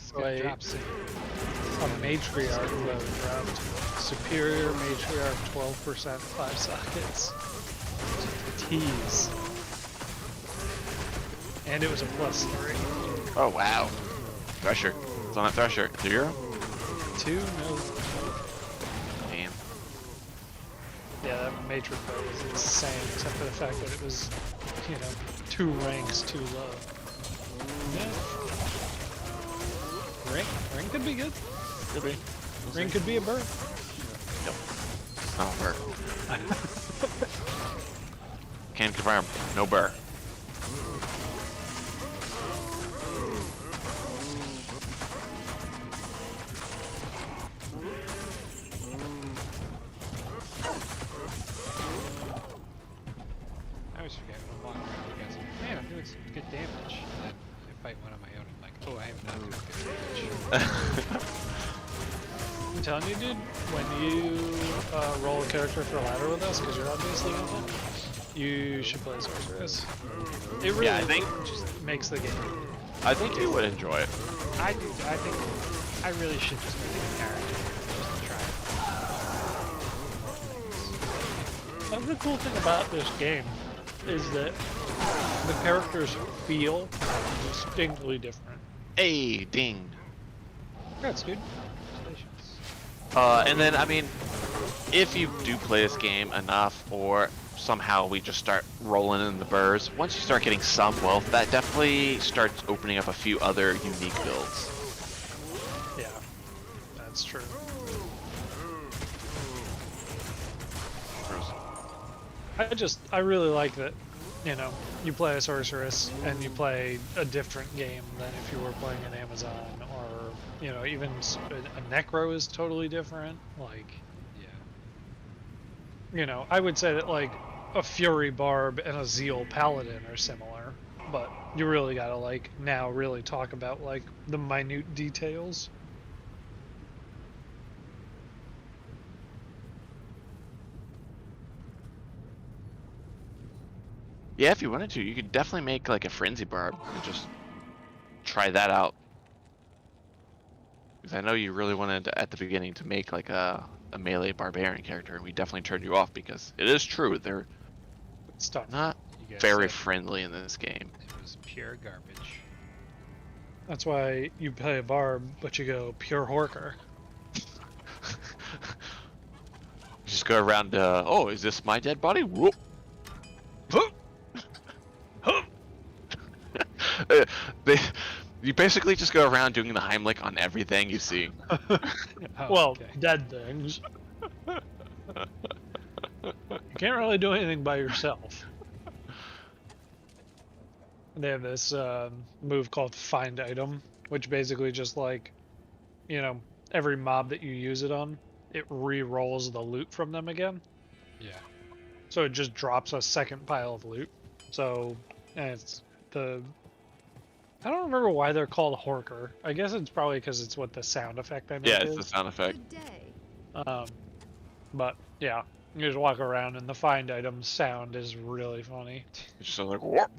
So Gonna drop soon. a matriarch though dropped. Superior matriarch 12% 5 sockets. Tease. And it was a +3. Oh, wow. Thresher. It's on that Thresher. 0? 2? No. Damn. Yeah, that matrix though was insane, except for the fact that it was, you know, 2 ranks too low. Yeah. Ring could be good. Could be. Ring could be a bird. Yep. Not a burr. Can confirm. No burr. I always forget when I'm walking around, you guys are like, man, I'm doing some good damage. And then I fight one on my own, I'm like, oh, I am not doing good damage. I'm telling you, dude, when you roll a character for a ladder with us, because you're obviously in it, you should play Sorceress. It really Yeah, I think- just makes the game. I think you would enjoy it. I do. I think I really should just make a character just to try it. That's the cool thing about this game, is that the characters feel distinctly different. Hey, ding. Congrats, dude. Congratulations. And then, I mean, if you do play this game enough, or somehow we just start rolling in the burrs, once you start getting some wealth, that definitely starts opening up a few other unique builds. Yeah, that's true. I really like that, you know, you play a sorceress and you play a different game than if you were playing an Amazon, or, you know, even a Necro is totally different. Like, Yeah. you know, I would say that, like, a Fury Barb and a Zeal Paladin are similar, but you really gotta, like, now really talk about, like, the minute details. Yeah, if you wanted to, you could definitely make like a frenzy barb and just try that out. Because I know you really wanted at the beginning to make like a melee barbarian character, and we definitely turned you off because it is true they're It's tough. not You guys very said friendly in this game. it was pure garbage. That's why you play a barb, but you go pure horker. Just go around. Oh, is this my dead body? Whoop. They, you basically just go around doing the Heimlich on everything you see. Oh, Well, okay. dead things. You can't really do anything by yourself. They have this move called Find Item, which basically just like, you know, every mob that you use it on, it re-rolls the loot from them again. Yeah. So it just drops a second pile of loot. So, and it's the... I don't remember why they're called Horker. I guess it's probably because it's what the sound effect I make Yeah, it's is. the sound effect. Good day. But yeah, you just walk around and the find item sound is really funny. It's just like whoop,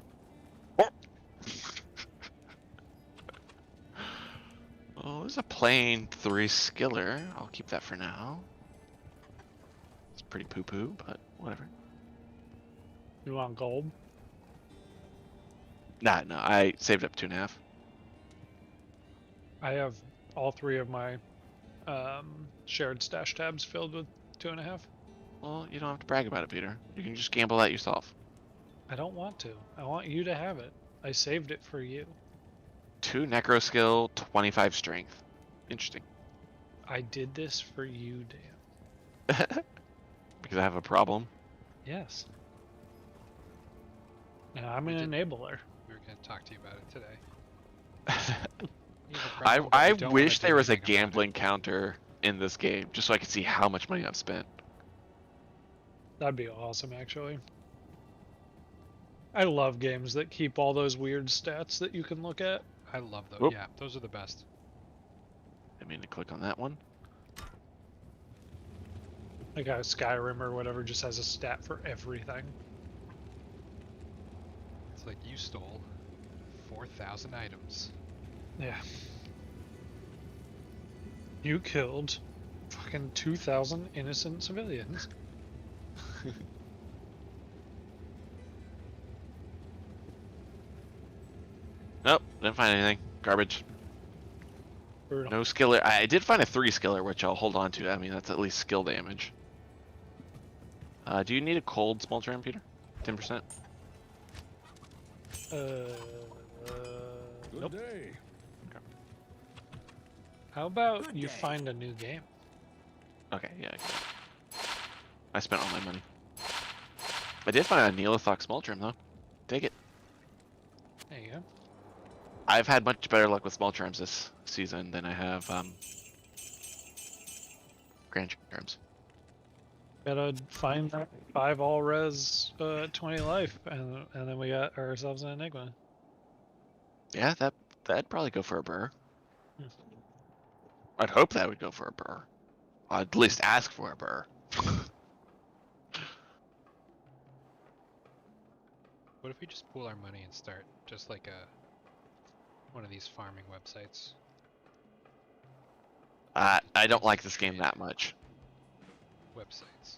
whoop. Oh, there's a plain 3 skiller. I'll keep that for now. It's pretty poo-poo, but whatever. You want gold? Nah, no, I saved up 2.5. I have all 3 of my shared stash tabs filled with 2.5. Well, you don't have to brag about it, Peter. You can just gamble that yourself. I don't want to. I want you to have it. I saved it for you. 2 necro skill, 25 strength. Interesting. I did this for you, Dan. Because I have a problem. Yes. And I'm We an did- enabler. We were going to talk to you about it today. You have a I problem, but you don't wanna wish do there was a anything about it. gambling counter in this game, just so I could see how much money I've spent. That'd be awesome, actually. I love games that keep all those weird stats that you can look at. I love those. Whoop. Yeah, those are the best. I mean to click on that one. Like how Skyrim or whatever just has a stat for everything. It's like you stole 4,000 items. Yeah. You killed fucking 2,000 innocent civilians. Nope, didn't find anything. Garbage. Brutal. No skiller. I did find a 3 skiller, which I'll hold on to. I mean, that's at least skill damage. Do you need a cold small term, Peter? 10%? Good Nope. day. How about Good you day. find a new game? Okay, yeah. I spent all my money. I did find a Neolithok small term, though. Take it. There you go. I've had much better luck with small terms this season than I have grand terms. Gotta find that 5 all res 20 life, and then we got ourselves an Enigma. Yeah, that'd probably go for a burr. Hmm. I'd hope that would go for a burr. I'd at least ask for a burr. What if we just pool our money and start just like one of these farming websites? I don't like this game that much. Websites.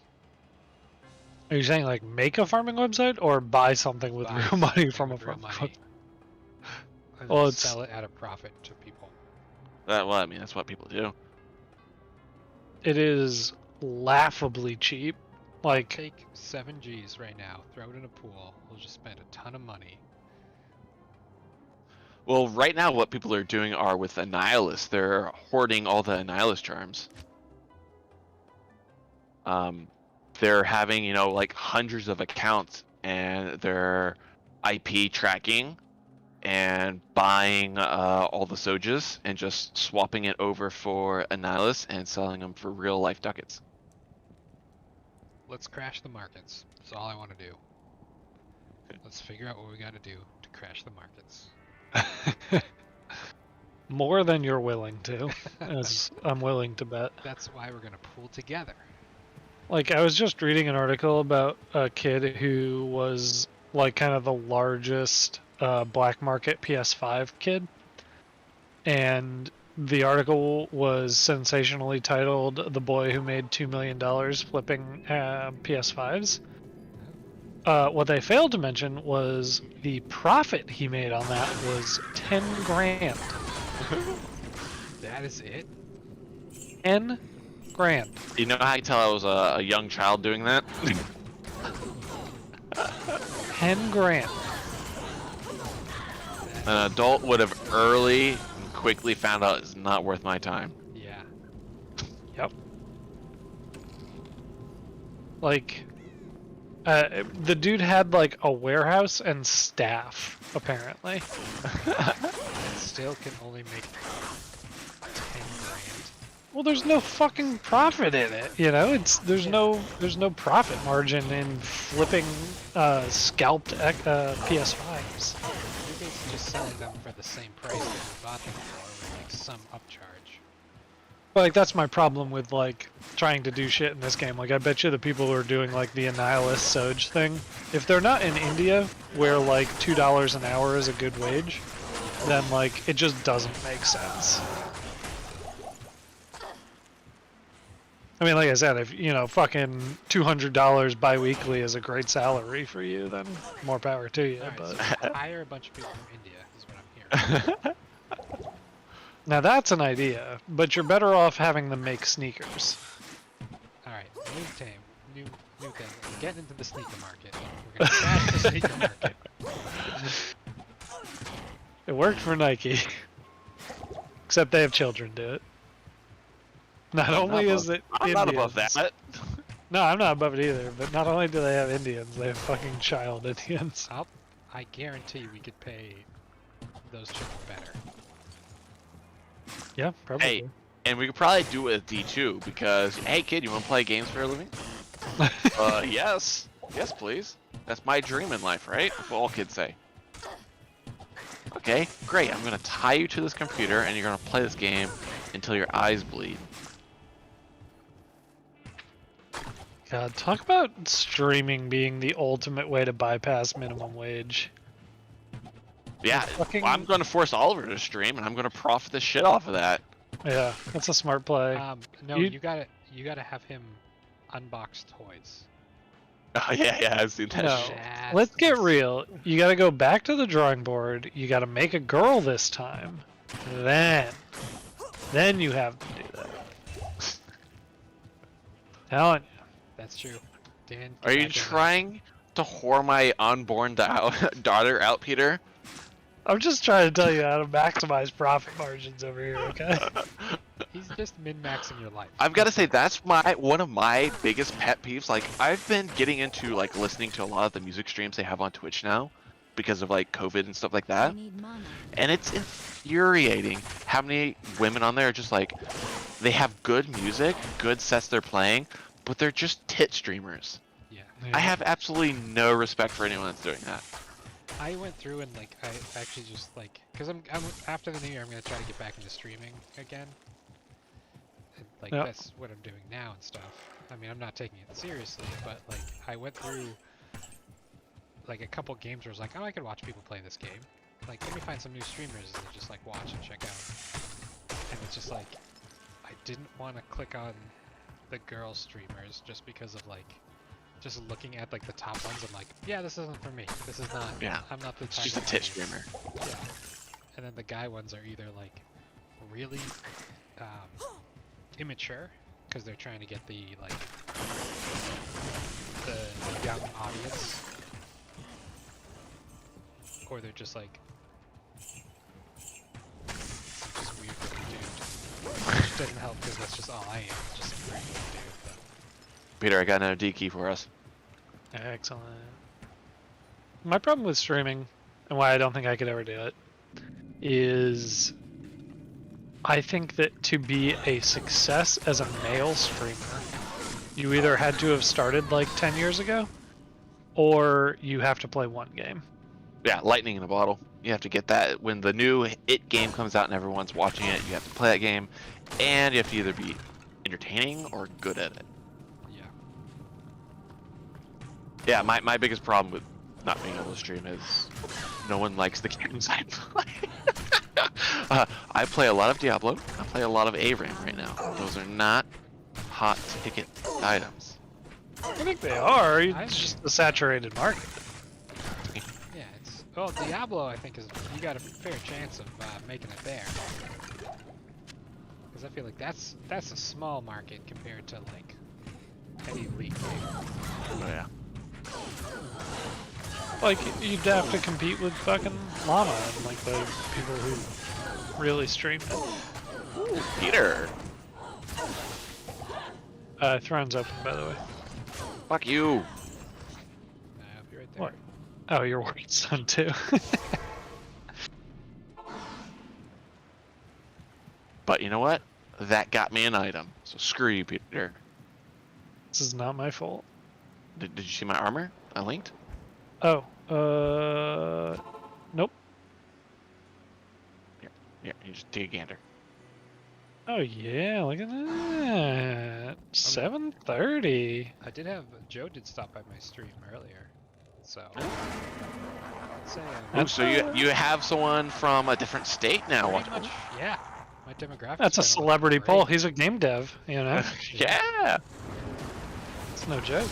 Are you saying like make a farming website or buy something with Buy real money something from a with real farming money. website? And Well, then it's- sell it at a profit to people. Well, I mean, that's what people do. It is laughably cheap. Like, Take 7 G's right now, throw it in a pool. We'll just spend a ton of money. Well, right now, what people are doing are with Annihilus. They're hoarding all the Annihilus charms. They're having, you know, like hundreds of accounts, and they're IP tracking and buying all the Sojas and just swapping it over for Annihilus and selling them for real life ducats. Let's crash the markets. That's all I want to do. Let's figure out what we got to do to crash the markets. more than you're willing to, as I'm willing to bet. That's why we're going to pool together. Like, I was just reading an article about a kid who was like kind of the largest black market PS5 kid, and the article was sensationally titled "The Boy Who Made $2 million Flipping PS5s." What they failed to mention was the profit he made on that was 10 grand. That is it? 10 grand. You know how I tell I was a young child doing that? 10 grand. An adult would have early and quickly found out it's not worth my time. Yeah. Yep. Like, the dude had like a warehouse and staff, apparently. And still can only make 10 grand. Well, there's no fucking profit in it, you know. There's no profit margin in flipping scalped PS5s. You're basically just selling them for the same price that you bought them for with like some upcharge. Like that's my problem with like trying to do shit in this game. Like I bet you the people who are doing like the Annihilus Soj thing, if they're not in India where like $2 an hour is a good wage, then like it just doesn't make sense. I mean, like I said, if you know fucking $200 bi-weekly is a great salary for you, then more power to you. Alright, But so hire a bunch of people from India is what I'm hearing. now that's an idea, but you're better off having them make sneakers. Alright, new thing. We're getting into the sneaker market. We're gonna crash the sneaker market. It worked for Nike. Except they have children do it. Not only is it I'm not above Indians- that. No, I'm not above it either, but not only do they have Indians, they have fucking child Indians. I guarantee we could pay those children better. Yeah, probably. Hey, and we could probably do it with D2 because, hey kid, you want to play games for a living? Yes. Yes, please. That's my dream in life, right? That's what all kids say. Okay, great. I'm going to tie you to this computer and you're going to play this game until your eyes bleed. God, talk about streaming being the ultimate way to bypass minimum wage. Yeah, Fucking- well, I'm going to force Oliver to stream and I'm going to profit the shit off of that. Yeah, that's a smart play. No, You- you gotta have him unbox toys. Oh, yeah, I've seen that No. shit. Just- Let's get real. You gotta go back to the drawing board. You gotta make a girl this time. Then you have to do that. Telling you. That's true. Dan. Are you trying to whore my unborn daughter out, Peter? I'm just trying to tell you how to maximize profit margins over here, okay? He's just min-maxing your life. I've got to say that's one of my biggest pet peeves. Like I've been getting into like listening to a lot of the music streams they have on Twitch now because of like COVID and stuff like I that. need mana. And it's infuriating how many women on there are just like they have good music, good sets they're playing, but they're just tit streamers. Yeah. I have absolutely no respect for anyone that's doing that. I went through and like I actually just like because I'm after the new year I'm gonna try to get back into streaming again. And, like Yep. that's what I'm doing now and stuff. I mean I'm not taking it seriously, but like I went through like a couple games where I was like, oh I could watch people play this game. Like let me find some new streamers to just like watch and check out. And it's just like I didn't want to click on the girl streamers just because of like just looking at like the top ones, I'm like, yeah, this isn't for me. This is not. Yeah, I'm not the It's type just a of tit player. streamer. Yeah. And then the guy ones are either like really immature because they're trying to get the like the young audience, or they're just like just weird looking dude. Which doesn't help because that's just all I am. It's just a weird looking dude. But Peter, I got another D key for us. Excellent. My problem with streaming, and why I don't think I could ever do it, is I think that to be a success as a male streamer, you either had to have started like 10 years ago, or you have to play one game. Yeah, lightning in a bottle. You have to get that when the new It game comes out and everyone's watching it. You have to play that game, and you have to either be entertaining or good at it. yeah. Yeah, my biggest problem with not being able to stream is no one likes the games I play. I play a lot of Diablo. I play a lot of ARAM right now. Those are not hot ticket items. I think they are. I- It's just a saturated market. Yeah, it's well Diablo. I think is you got a fair chance of making it there. Because I feel like that's a small market compared to like any League. Oh yeah. Like, you'd have to compete with fucking Llama and, like, the people who really stream it. Peter, Throne's open, by the way. fuck you. I'll be right there. What? Oh, your worried son, too. But you know what? That got me an item. So screw you, Peter. This is not my fault. Did you see my armor? I linked. Oh, nope. Yeah, you just take a gander. Oh, yeah, look at that. 7:30. I did have Joe did stop by my stream earlier, so. I'd say Oh, so you have someone from a different state now pretty watching. much, yeah. My demographic. That's a celebrity poll. He's a game dev, you know? Yeah. It's no joke.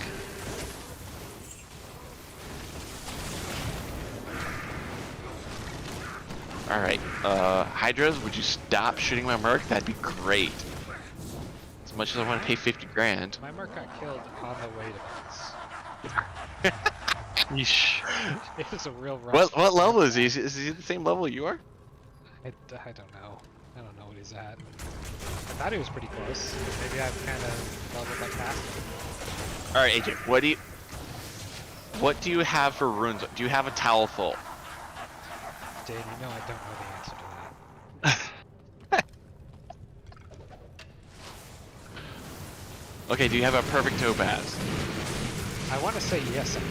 All right, Hydras, would you stop shooting my Merc? That'd be great. As much as I want to pay 50 grand. My Merc got killed on the way to this. Yeesh. It was a real rush. What level is he? Is he the same level you are? I don't know. I don't know what he's at. I thought he was pretty close. Maybe I've kind of leveled up past him. All right, AJ, what do you have for runes? Do you have a Towel Full? Dave, you know I don't know the answer to that. Okay, do you have a perfect Topaz? I want to say yes, I do.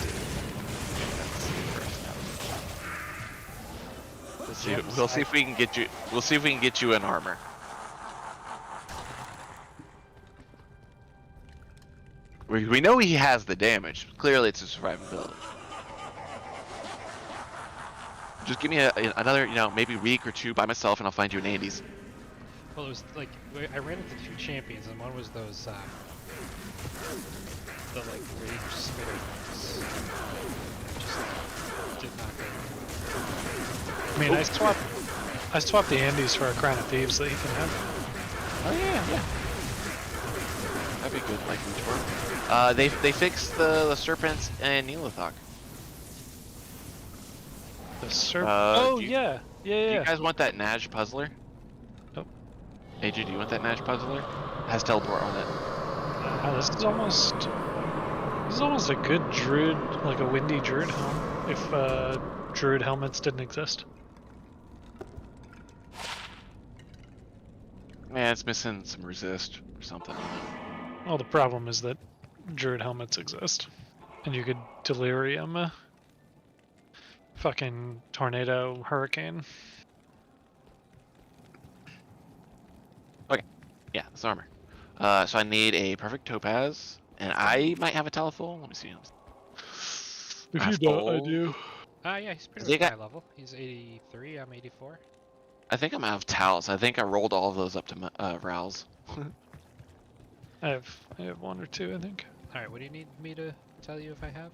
The See, gems, we'll see if we can get you. We'll see if we can get you an armor. We know he has the damage. Clearly, it's a survivability. Just give me another, maybe week or two by myself, and I'll find you an Andes. Well, it was like I ran into two champions, and one was those the like rage spitter ones. Just did not go. I mean, I swapped the Andes for a Crown of Thieves that he can have. Oh yeah. That'd be good, like Reach. They fixed the serpents and Neolithok. The serp. do Oh you- yeah, Do yeah. you guys want that Naj Puzzler? Oh. AJ, do you want that Naj Puzzler? It has teleport on it. This is almost a good druid, like a windy druid helm. If druid helmets didn't exist. Man, it's missing some resist or something on it. Well, the problem is that druid helmets exist, and you could delirium. Fucking tornado, hurricane. Yeah, this armor. So I need a perfect topaz, and I might have a Talithol. Let me see. If I you don't, I fold. do. Yeah, he's pretty They much got- high level. He's 83. I'm 84. I think I'm out of Tals. I think I rolled all of those up to Rals. I have one or two, I think. All right, what do you need me to tell you if I have?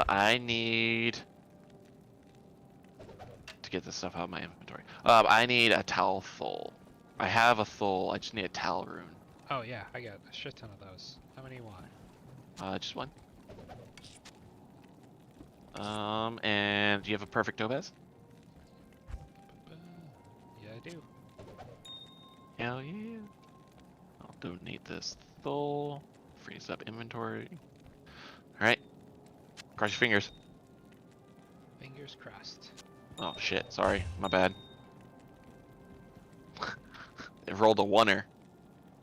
I need to get this stuff out of my inventory. I need a Talithol. I have a Thol. I just need a Tal rune. Oh yeah, I got a shit ton of those. How many you want? Just one. And do you have a perfect topaz? Yeah, I do. Hell yeah. I'll donate this Thol. Freeze up inventory. Alright. Cross your fingers. Fingers crossed. Oh shit, sorry. My bad. It rolled a oneer.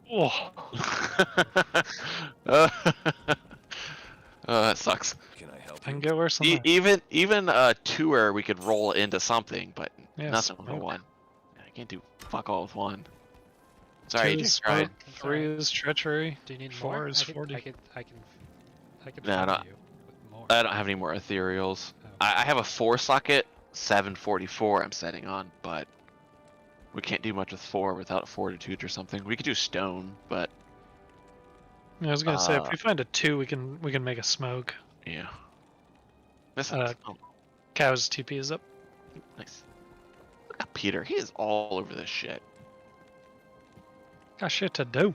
Oh, That sucks. Can I help I can you? get worse than that. Even a tour we could roll into something, but Yes, nothing with a okay. one. I can't do fuck all with one. Sorry, Two you is just tried. smoke, 3 is treachery. Do you need 4 more? is I can 40. I can No, find no. you with more. I don't have any more ethereals. Oh. I have a 4-socket 744 I'm setting on, but we can't do much with 4 without fortitude or something. We could do stone, but I was gonna say if we find a 2, we can make a smoke. yeah. This Uh, oh, Cow's TP is up. nice. Look at Peter. He is all over this shit. Got shit to do.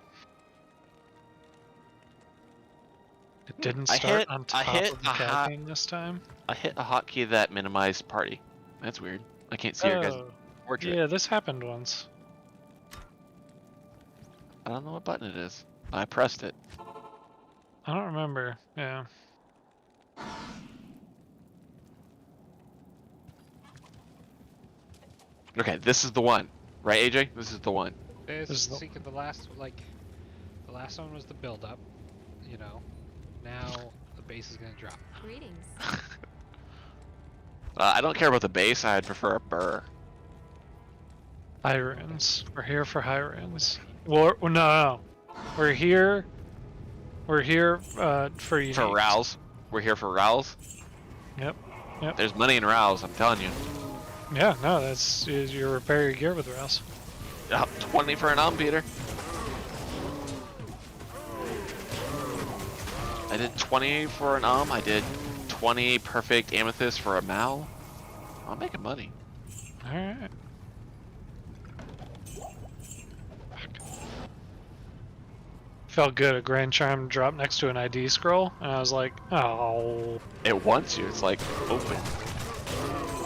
It didn't I start hit- on I top hit of the a hot- capping this time. I hit a hotkey that minimized party. That's weird. I can't see your guys' Oh, portrait. yeah, this happened once. I don't know what button it is. I pressed it. I don't remember. Yeah. Okay, this is the one. Right, AJ? This is the one. This This is is the- thinking the last one was the build up, you know. Now the base is gonna drop. Greetings. I don't care about the base. I'd prefer a burr. High runes. We're here for high runes. Well, no. We're here. We're here for unique. For Rouse. We're here for Rouse. Yep. There's money in Rouse, I'm telling you. Yeah, no, that's you repair your gear with Rouse. 20 for an Peter. I did 20 for an I did 20 perfect amethyst for a Mal. I'm making money. Alright. Felt good. A Grand Charm dropped next to an ID scroll, and I was like, oh. It wants you. It's like open.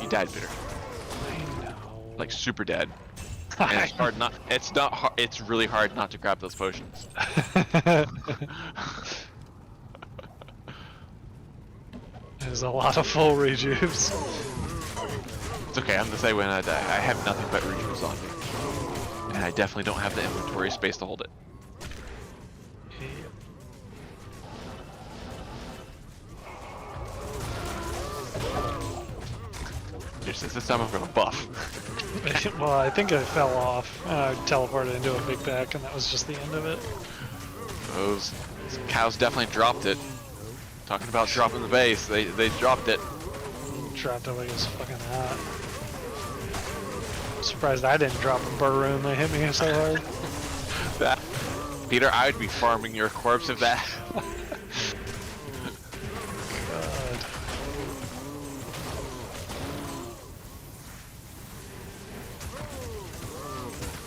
You died, Peter. I know. Like super dead. And it's hard not. It's not. It's really hard not to grab those potions. There's a lot of full rejuves. It's okay. I'm the same when I die. I have nothing but rejuves on me, and I definitely don't have the inventory space to hold it. Just this time I'm gonna buff. Well, I think I fell off, and I teleported into a big back, and that was just the end of it. Those cows definitely dropped it. Talking about dropping the base, they dropped it. Dropped it like it was fucking hot. Surprised I didn't drop a burr rune. They hit me so hard. That, Peter, I would be farming your corpse if that. God.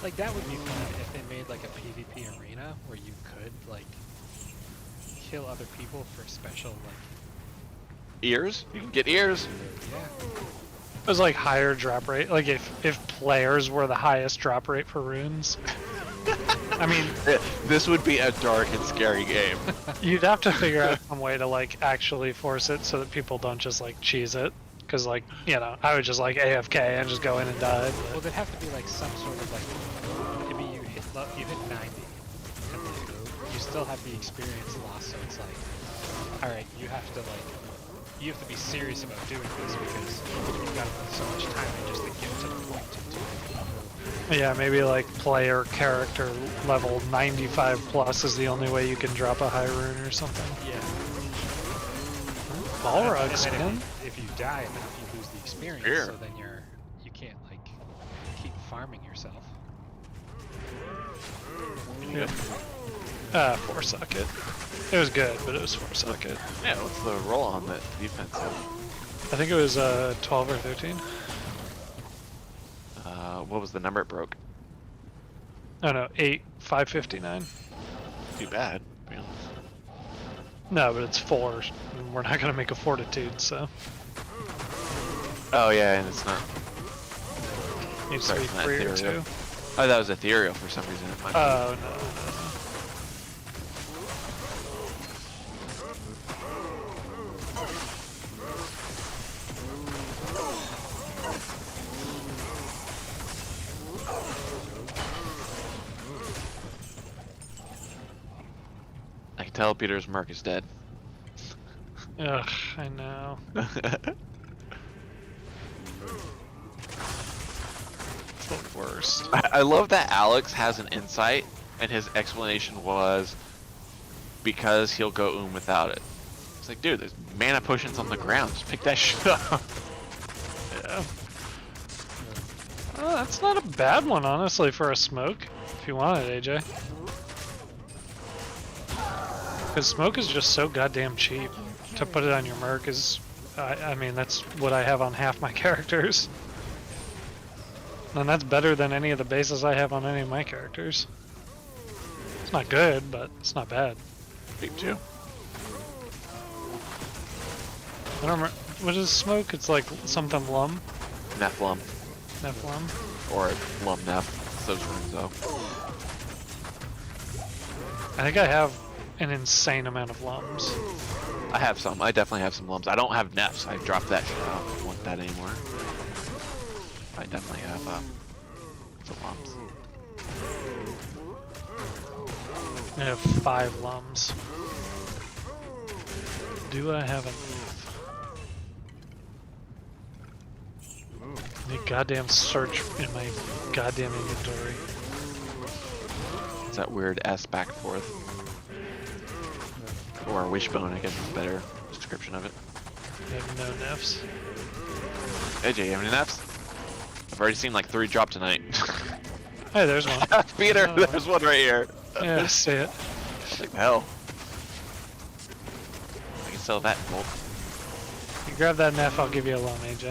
Like that would be fun if they made like a PvP arena where you could like kill other people for special like Ears? You can get ears. yeah. It was like higher drop rate. Like if players were the highest drop rate for runes. I mean, This would be a dark and scary game. you'd have to figure out some way to like actually force it so that people don't just like cheese it. Because like, you know, I would just like AFK and just go in and die. but- Well, there'd have to be like some sort of like maybe you hit 90 and then you still have the experience loss, so it's like, all right, you have to be serious about doing this because you've got to put so much time in just to get to the point to do it. Yeah, maybe like player character level 95 plus is the only way you can drop a high rune or something. Yeah. Balrog And skin? then if you die, then you lose the experience, Here. so then you can't like keep farming yourself. Yeah. 4 socket. It was good, but it was 4 socket. Yeah, what's the roll on that defense? I think it was 12 or 13. What was the number it broke? Oh no, 8, 559. Too bad. To be honest. No, but it's 4. And we're not gonna make a fortitude, so Oh yeah, and it's not. needs Sorry, to it's be not 3 or ethereal. 2. Oh, that was ethereal for some reason. It might be. Oh no. I can tell Peter's Merc is dead. Ugh, I know. It's the worst. I love that Alex has an insight, and his explanation was because he'll go without it. It's like, dude, there's mana potions on the ground. Just pick that shit up. Yeah. That's not a bad one, honestly, for a smoke. If you want it, AJ. Because smoke is just so goddamn cheap. To put it on your merc is, I mean, that's what I have on half my characters. And that's better than any of the bases I have on any of my characters. It's not good, but it's not bad. Big too. I don't remember. What is smoke? It's like something lum. Nephilim. Nephilim. Or Lum Neph. Those runes though. I think I have an insane amount of lums. I have some. I definitely have some Lums. I don't have Nephs. I dropped that shit out. I don't want that anymore. I definitely have some Lums. I have 5 lums. Do I have enough? I need goddamn search in my goddamn inventory. It's that weird S back and forth. Or wishbone, I guess is a better description of it. I have no nefs. AJ, you have any Nephs? I've already seen like 3 drop tonight. Hey, there's one. Peter, Oh. there's one right here. Yeah, I see it. Like hell. I can sell that in gold. You grab that nef, I'll give you a loan, AJ. You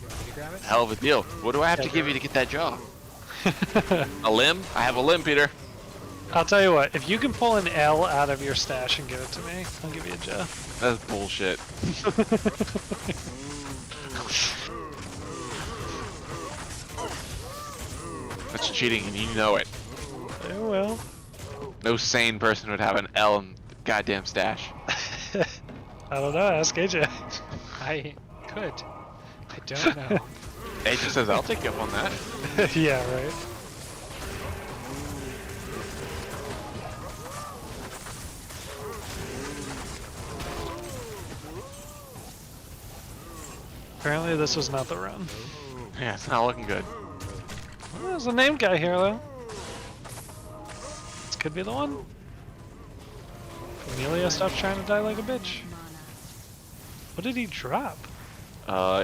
want me to grab it? Hell of a deal. What do I have Yeah, to give bro. you to get that job? A limb? I have a limb, Peter. I'll tell you what, if you can pull an L out of your stash and give it to me, I'll give you a Joe. That's bullshit. That's cheating and you know it. Yeah, well. No sane person would have an L in the goddamn stash. I don't know, ask AJ. I could. I don't know. AJ says, I'll take you up on that. Yeah, right. Apparently this was not the run. Yeah, it's not looking good. Well, there's a name guy here, though. This could be the one. Amelia, stop trying to die like a bitch. Mana. What did he drop?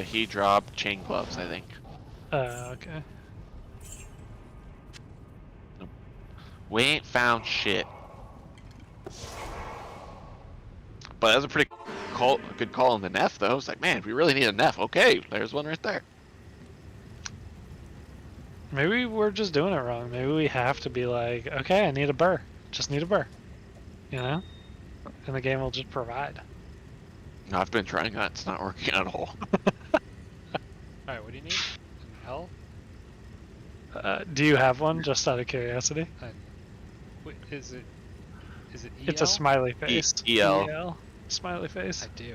He dropped chain gloves, I think. Okay. We ain't found shit. But that was a pretty good call on the Neff, though. It's like, man, we really need a Neff. Okay, there's one right there. Maybe we're just doing it wrong. Maybe we have to be like, okay, I need a burr. Just need a burr. You know? And the game will just provide. No, I've been trying that. It's not working at all. Alright, what do you need? An L? Do you have one, just out of curiosity? Wait, is it EL? It's a smiley face. EL. Smiley face. I do.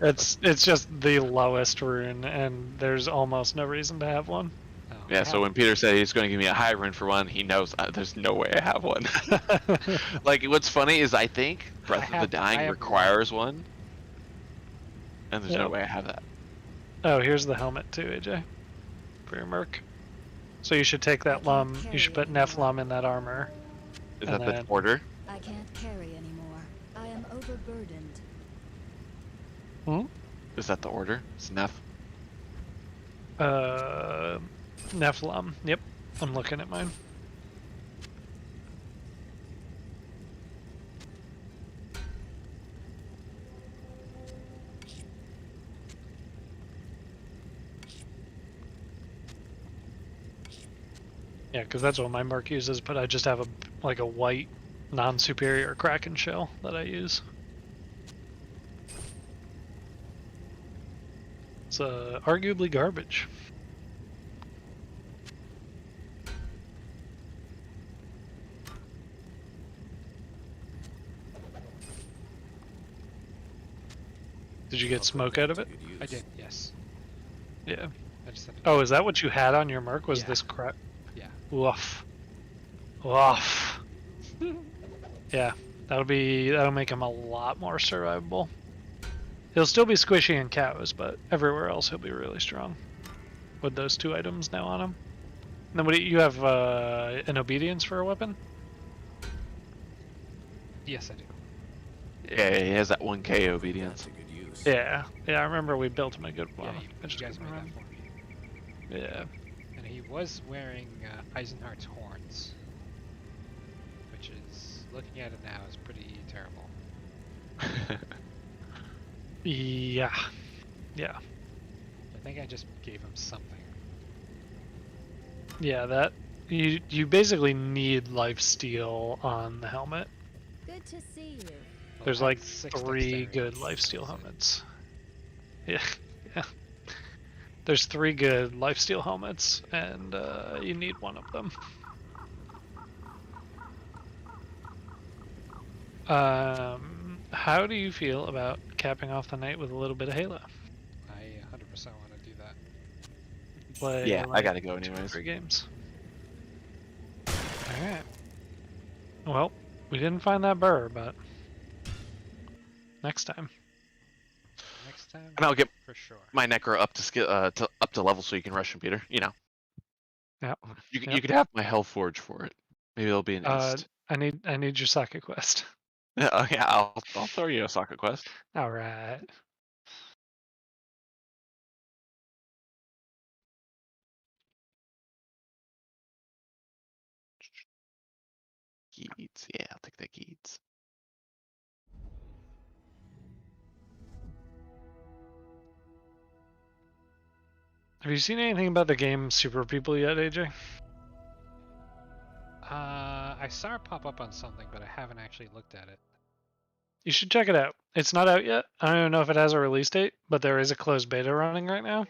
It's just the lowest rune, and there's almost no reason to have one. Oh, Yeah, I so have- when Peter said he's going to give me a high rune for one, he knows there's no way I have one. Like, what's funny is I think Breath of the Dying requires one, and there's no Yep. way I have that. Oh, here's the helmet too, AJ. For your merc. So you should take that lum, you should put Nephlum in that armor. Is And that then- the order? I can't carry anymore. I am overburdened. Hmm? Is that the order? It's Neff. Nephlum. Yep. I'm looking at mine. Yeah, because that's what my mark uses, but I just have a white non-superior Kraken shell that I use. It's arguably garbage. Did you get smoke out of it? I did, yes. Yeah. I just had to. Oh, is that what you had on your merc? Was Yeah. this crap? Yeah. Woof. Woof. Yeah, that'll make him a lot more survivable. He'll still be squishy in cows, but everywhere else he'll be really strong. With those 2 items now on him. And then what do you have? An obedience for a weapon? Yes, I do. Yeah, he has that 1K obedience. That's a good use. Yeah, I remember we built him a good one. Yeah, I you just guys couldn't made that remember. for me. Yeah. And he was wearing Eisenhart's horns, which is, looking at it now, is pretty terrible. Yeah. I think I just gave him something. Yeah, that you basically need lifesteal on the helmet. Good to see you. Well, There's it had like 6 3 dexterity, good so lifesteal it's- helmets. Yeah. There's 3 good lifesteal helmets, and you need one of them. How do you feel about capping off the night with a little bit of Halo? I 100% want to do that. Play Yeah, I like gotta go 2 or anyways. 3 games. Alright. Well, we didn't find that burr, but next time. Next time, And I'll get for sure. my Necro up to skill, up to level so you can rush him, Peter. You know, Yeah. you Yep. you could have my Hellforge for it. Maybe it'll be an inst. I need your Saka quest. Yeah, I'll throw you a socket quest. Alright. Geeds, yeah, I'll take that Geeds. Have you seen anything about the game Super People yet, AJ? I saw it pop up on something, but I haven't actually looked at it. You should check it out. It's not out yet. I don't even know if it has a release date, but there is a closed beta running right now.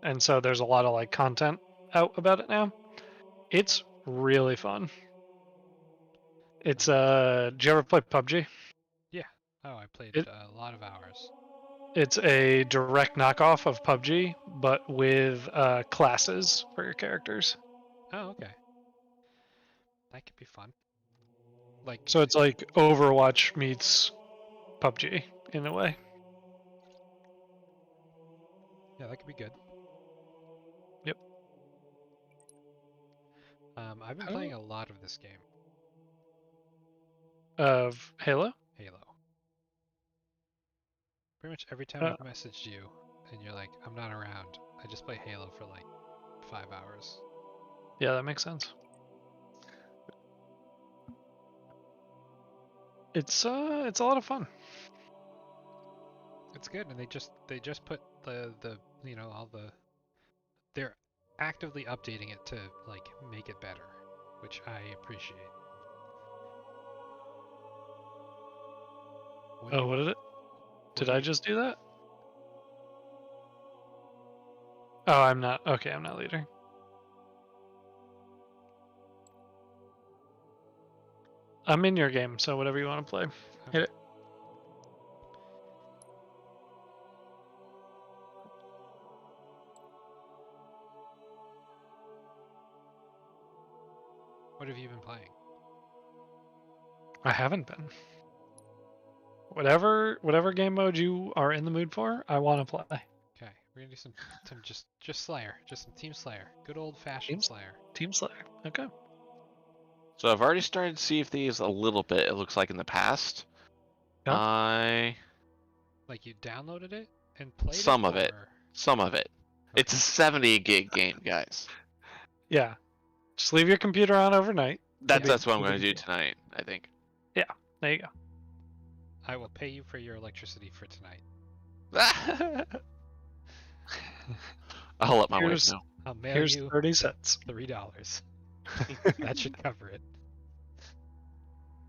And so there's a lot of like content out about it now. It's really fun. It's do you ever play PUBG? Yeah. Oh, I played It- a lot of hours. It's a direct knockoff of PUBG, but with classes for your characters. Oh, okay. That could be fun. Like, So it's like Overwatch meets PUBG in a way. yeah, that could be good. Yep. I've been How- playing a lot of this game, Of Halo. Halo. Pretty much every time Uh, I've messaged you and you're like, I'm not around, I just play Halo for like 5 hours. Yeah, that makes sense. It's a lot of fun. It's good, and they just put the you know, all the, they're actively updating it to like make it better, which I appreciate. What do Oh, you- what did it? Did do I you- just do that? Oh, I'm not. Okay, I'm not leader. I'm in your game, so whatever you want to play. Hit it. What have you been playing? I haven't been. Whatever game mode you are in the mood for, I want to play. Okay, we're gonna do some just Slayer, just some Team Slayer, good old fashioned Team- Slayer. Team Slayer. Okay. So I've already started Sea of Thieves a little bit. It looks like in the past. Yeah. I Like you downloaded it and played Some it, of it. or- some of it. It's a 70 gig game, guys. Yeah. Just leave your computer on overnight. That's what I'm Maybe- going to do tonight. I think. There you go. I will pay you for your electricity for tonight. I'll let my wife Here's- know. I'll mail Here's you 30 cents. $3. That should cover it.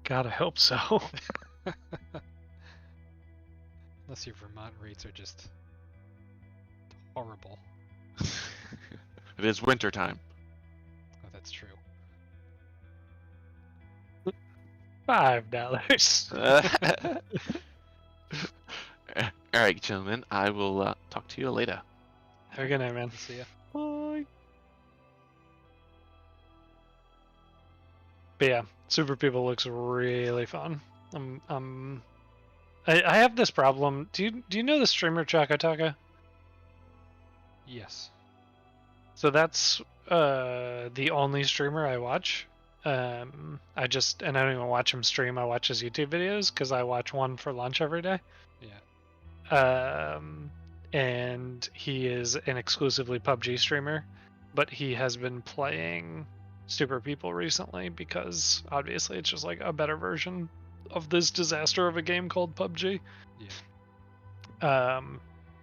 God, I hope so. Unless your Vermont rates are just horrible. It is winter time. Oh, that's true. $5. All right, gentlemen. I will talk to you later. Have a good night, man. See ya. Bye. But yeah, Super People looks really fun. I have this problem. Do you know the streamer Chaka Taka? Yes. So that's the only streamer I watch, I don't even watch him stream. I watch his YouTube videos because I watch one for lunch every day. Yeah. And he is an exclusively PUBG streamer, but he has been playing Super People recently because obviously it's just like a better version of this disaster of a game called PUBG. Yeah.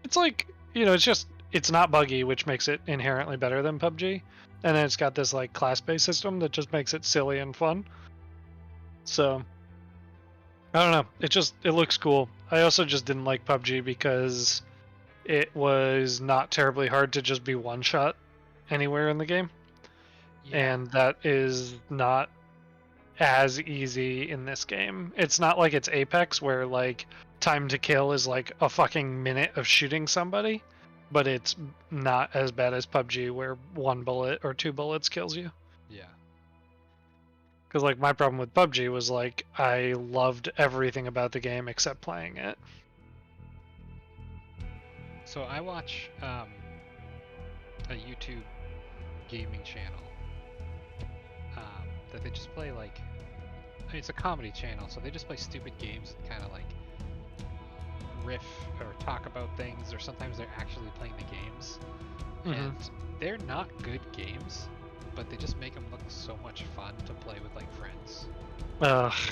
It's like, it's not buggy, which makes it inherently better than PUBG, and then it's got this like class-based system that just makes it silly and fun. So I don't know. It looks cool. I also just didn't like PUBG because it was not terribly hard to just be one shot anywhere in the game, Yeah. and that is not as easy in this game. It's not like it's Apex where like time to kill is like a fucking minute of shooting somebody, but it's not as bad as PUBG where one bullet or two bullets kills you. Yeah. Because like my problem with PUBG was like I loved everything about the game except playing it. So I watch a YouTube gaming channel that they just play like, I mean, it's a comedy channel, so they just play stupid games and kind of like riff or talk about things, or sometimes they're actually playing the games. And they're not good games, but they just make them look so much fun to play with like friends.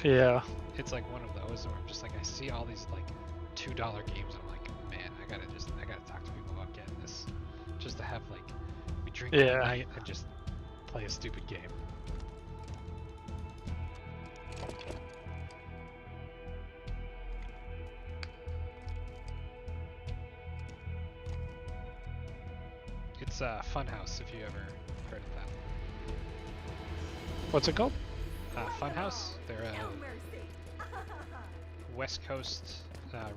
Yeah. It's like one of those where I'm just like, I see all these like $2 games and I'm like, man, I gotta talk to people about getting this, just to have like, we drink all night and just play a stupid game. It's Funhouse, if you ever heard of that. What's it called? Funhouse, they're a West Coast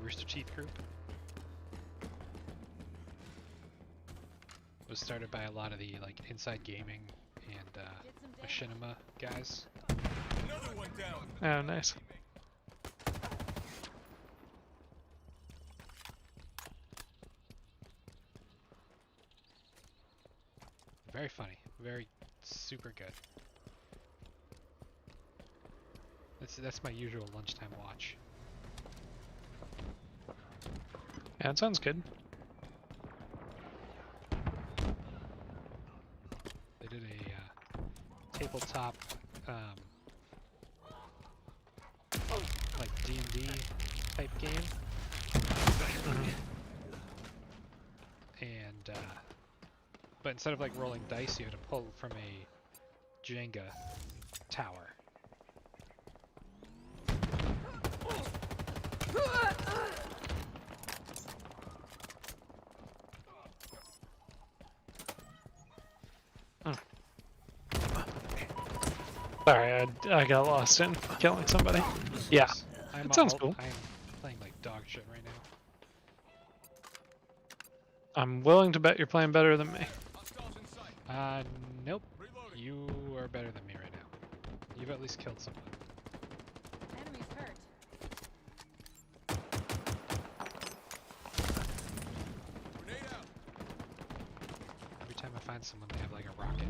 Rooster Teeth group. It was started by a lot of the like Inside Gaming and Machinima guys. Another one down. Oh, nice. Very funny, very super good. That's my usual lunchtime watch. Yeah, it sounds good. They did a tabletop like D&D type game. And but instead of like rolling dice, you had to pull from a Jenga tower. Sorry, I got lost in killing somebody. Yeah, it sounds cool. I'm playing like dog shit right now. I'm willing to bet you're playing better than me. Hostiles in sight. Nope. Reloading. You are better than me right now. You've at least killed someone. Enemies hurt. Grenade out. Every time I find someone, they have like a rocket.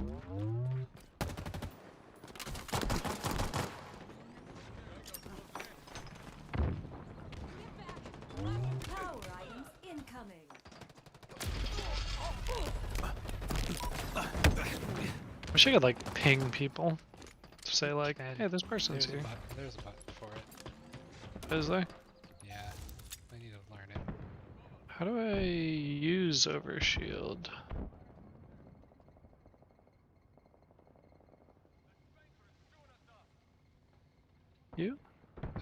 Power items incoming. Wish I could like ping people to say like, And hey, this person's here. There's a button for it. Is there? Yeah, I need to learn it. How do I use overshield? You?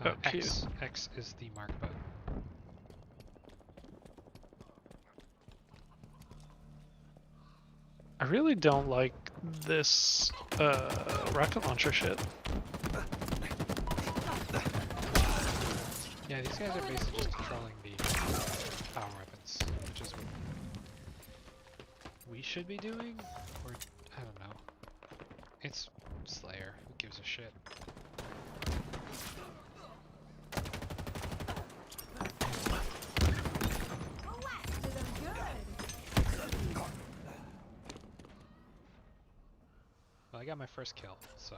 Oh, Q. X is the mark button. I really don't like this rocket launcher shit. Yeah, these guys are basically just controlling the power weapons, which is what we should be doing, or I don't know. It's Slayer. Who gives a shit? Well, I got my first kill, so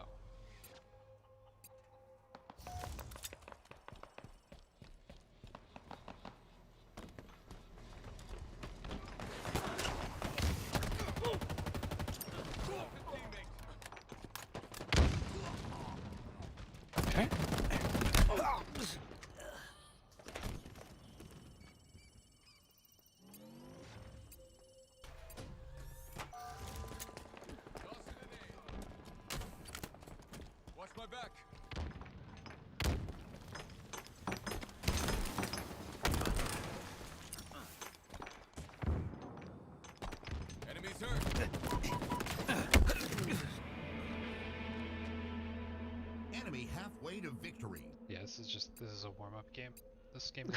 way to victory. Yeah, this is a warm-up game. This game is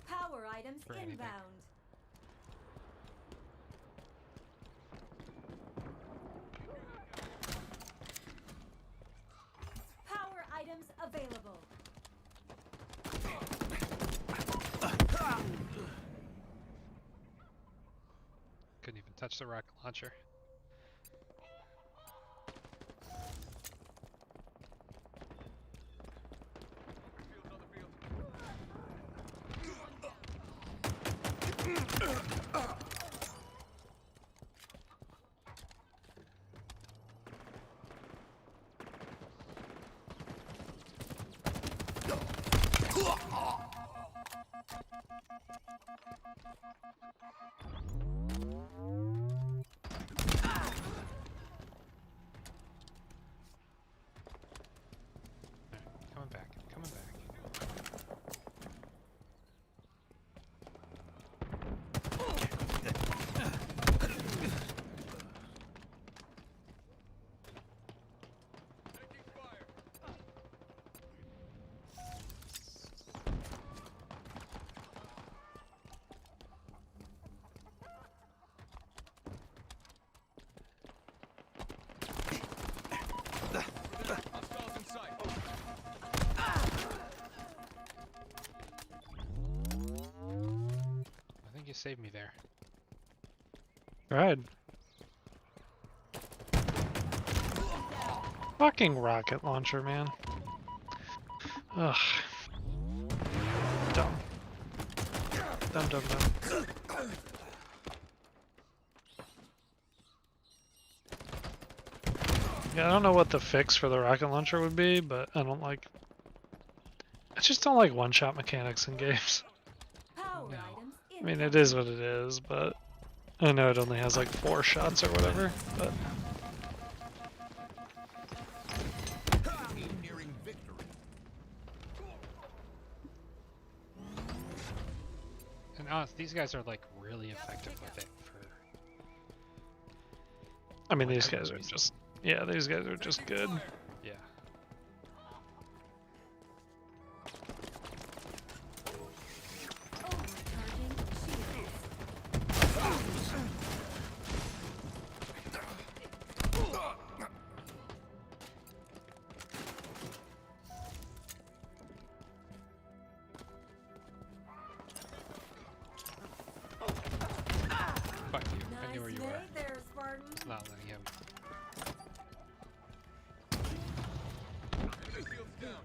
Power items For anything. inbound. Power items available. couldn't even touch the rocket launcher. Field's on the field. Alright, coming back. Coming back. Taking fire. Hostiles in sight. I think you saved me there. Right. Fucking rocket launcher, man. Ugh. Dumb. Dumb, dumb, dumb. Yeah, I don't know what the fix for the rocket launcher would be, but I don't like... I just don't like one-shot mechanics in games. Power No. items I inbound. mean, it is what it is, but... I know it only has like 4 shots or whatever, but... Team nearing victory. And honest, these guys are like really effective with it for I mean, Like, these I guys are reason. just... Yeah, these guys are just good. yeah. Overcharging shields. Fuck you. I knew Nice where you were. made there, Spartan. Not letting him. Enemy field's down.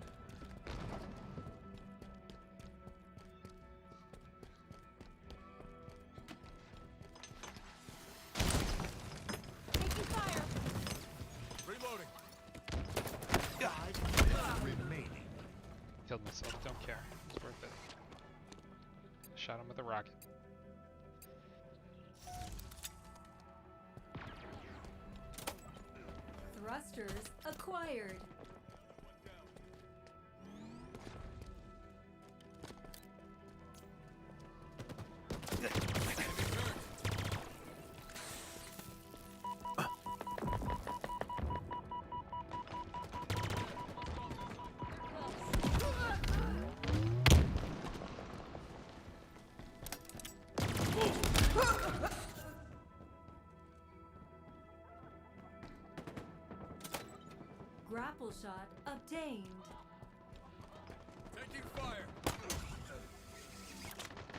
Taking fire. Reloading. Remaining. Killed myself. Don't care. It's worth it. Shot him with a rocket. Thrusters acquired. Grapple shot obtained. Taking fire.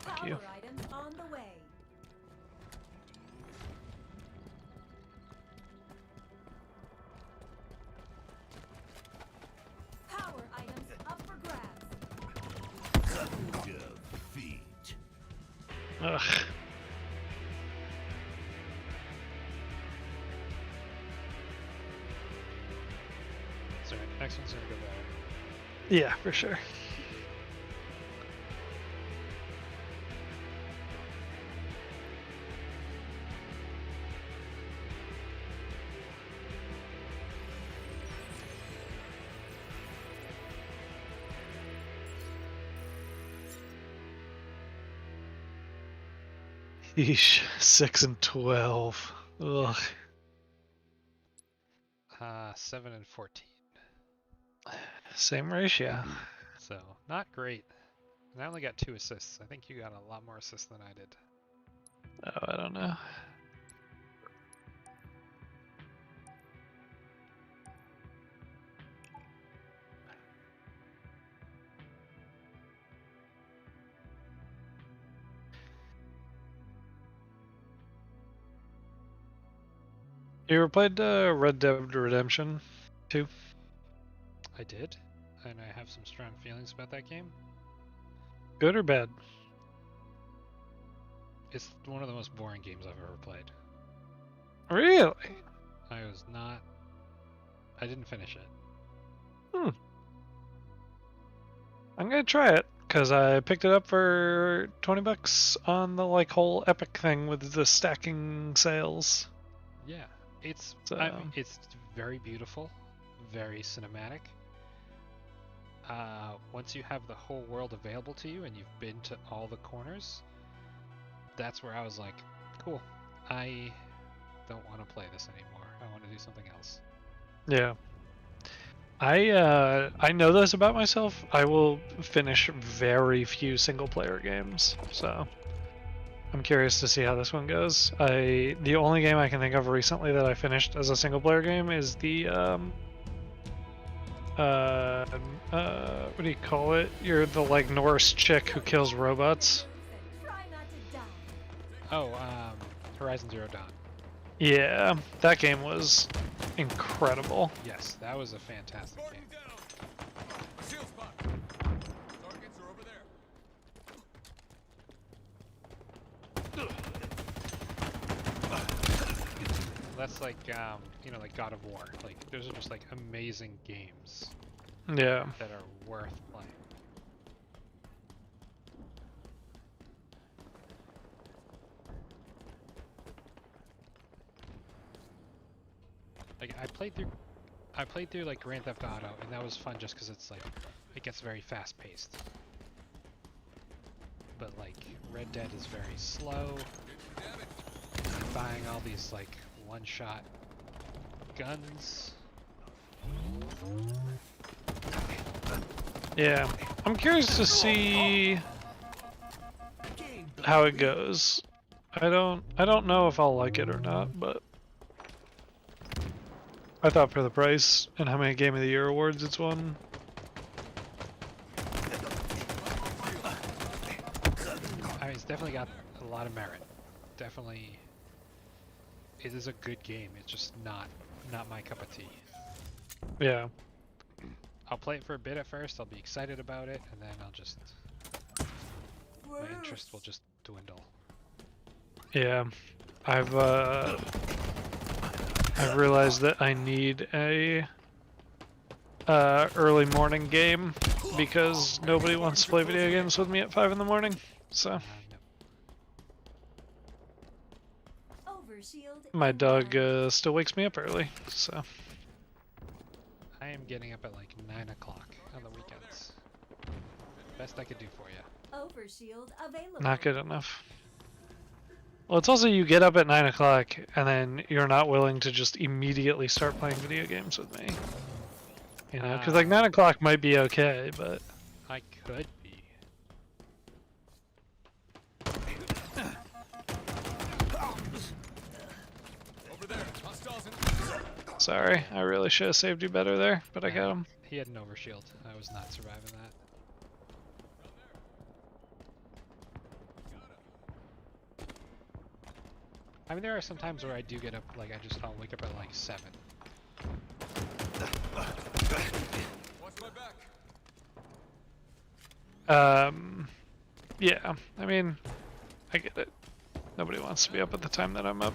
Power you. items on the way. Power items up for grabs. Defeat. Ugh. Sorry, next one's gonna go better. Yeah, for sure. Yeesh, 6 and 12. Ugh. 7 and 14. Same ratio. So, not great. And I only got 2 assists. I think you got a lot more assists than I did. Oh, I don't know. You ever played Red Dead Redemption 2? I did, and I have some strong feelings about that game. Good or bad? It's one of the most boring games I've ever played. Really? I didn't finish it. I'm gonna try it because I picked it up for $20 on the like whole Epic thing with the stacking sales. Yeah, it's So- it's very beautiful, very cinematic. Once you have the whole world available to you and you've been to all the corners, that's where I was like, cool. I don't want to play this anymore. I want to do something else. Yeah. I know this about myself. I will finish very few single player games, so I'm curious to see how this one goes. The only game I can think of recently that I finished as a single player game is the what do you call it? You're the like Norse chick who kills robots. Try not to die. Oh, Horizon Zero Dawn. Yeah, that game was incredible. Yes, that was a fantastic Spartan game. down. Shield spot. Targets are over there. That's like, like God of War. Like, those are just like amazing games Yeah. that are worth playing. Like, I played through like Grand Theft Auto, and that was fun just because it's like, it gets very fast paced. But like, Red Dead is very slow. Damage. And buying all these like one-shot guns. Yeah. I'm curious to see how it goes. I don't know if I'll like it or not, but I thought for the price and how many Game of the Year awards it's won. I mean, it's definitely got a lot of merit. Definitely, it is a good game. It's just not my cup of tea. Yeah. I'll play it for a bit at first. I'll be excited about it, and then my interest will just dwindle. Yeah. I've realized that I need a early morning game because nobody wants to play video games with me at 5 in the morning. So No. Overshield. my dog still wakes me up early. So I am getting up at like 9 o'clock on the weekends. Best I could do for you. Overshield available. not good enough. Well, it's also you get up at 9 o'clock and then you're not willing to just immediately start playing video games with me. You know, because like 9 o'clock might be okay, but I could be. Over there. Hostiles in. sorry, I really should have saved you better there, but I got him. He had an overshield. I was not surviving that. I mean, there are some times where I do get up, like I'll wake up at like 7. Watch my back. Yeah, I mean, I get it. Nobody wants to be up at the time that I'm up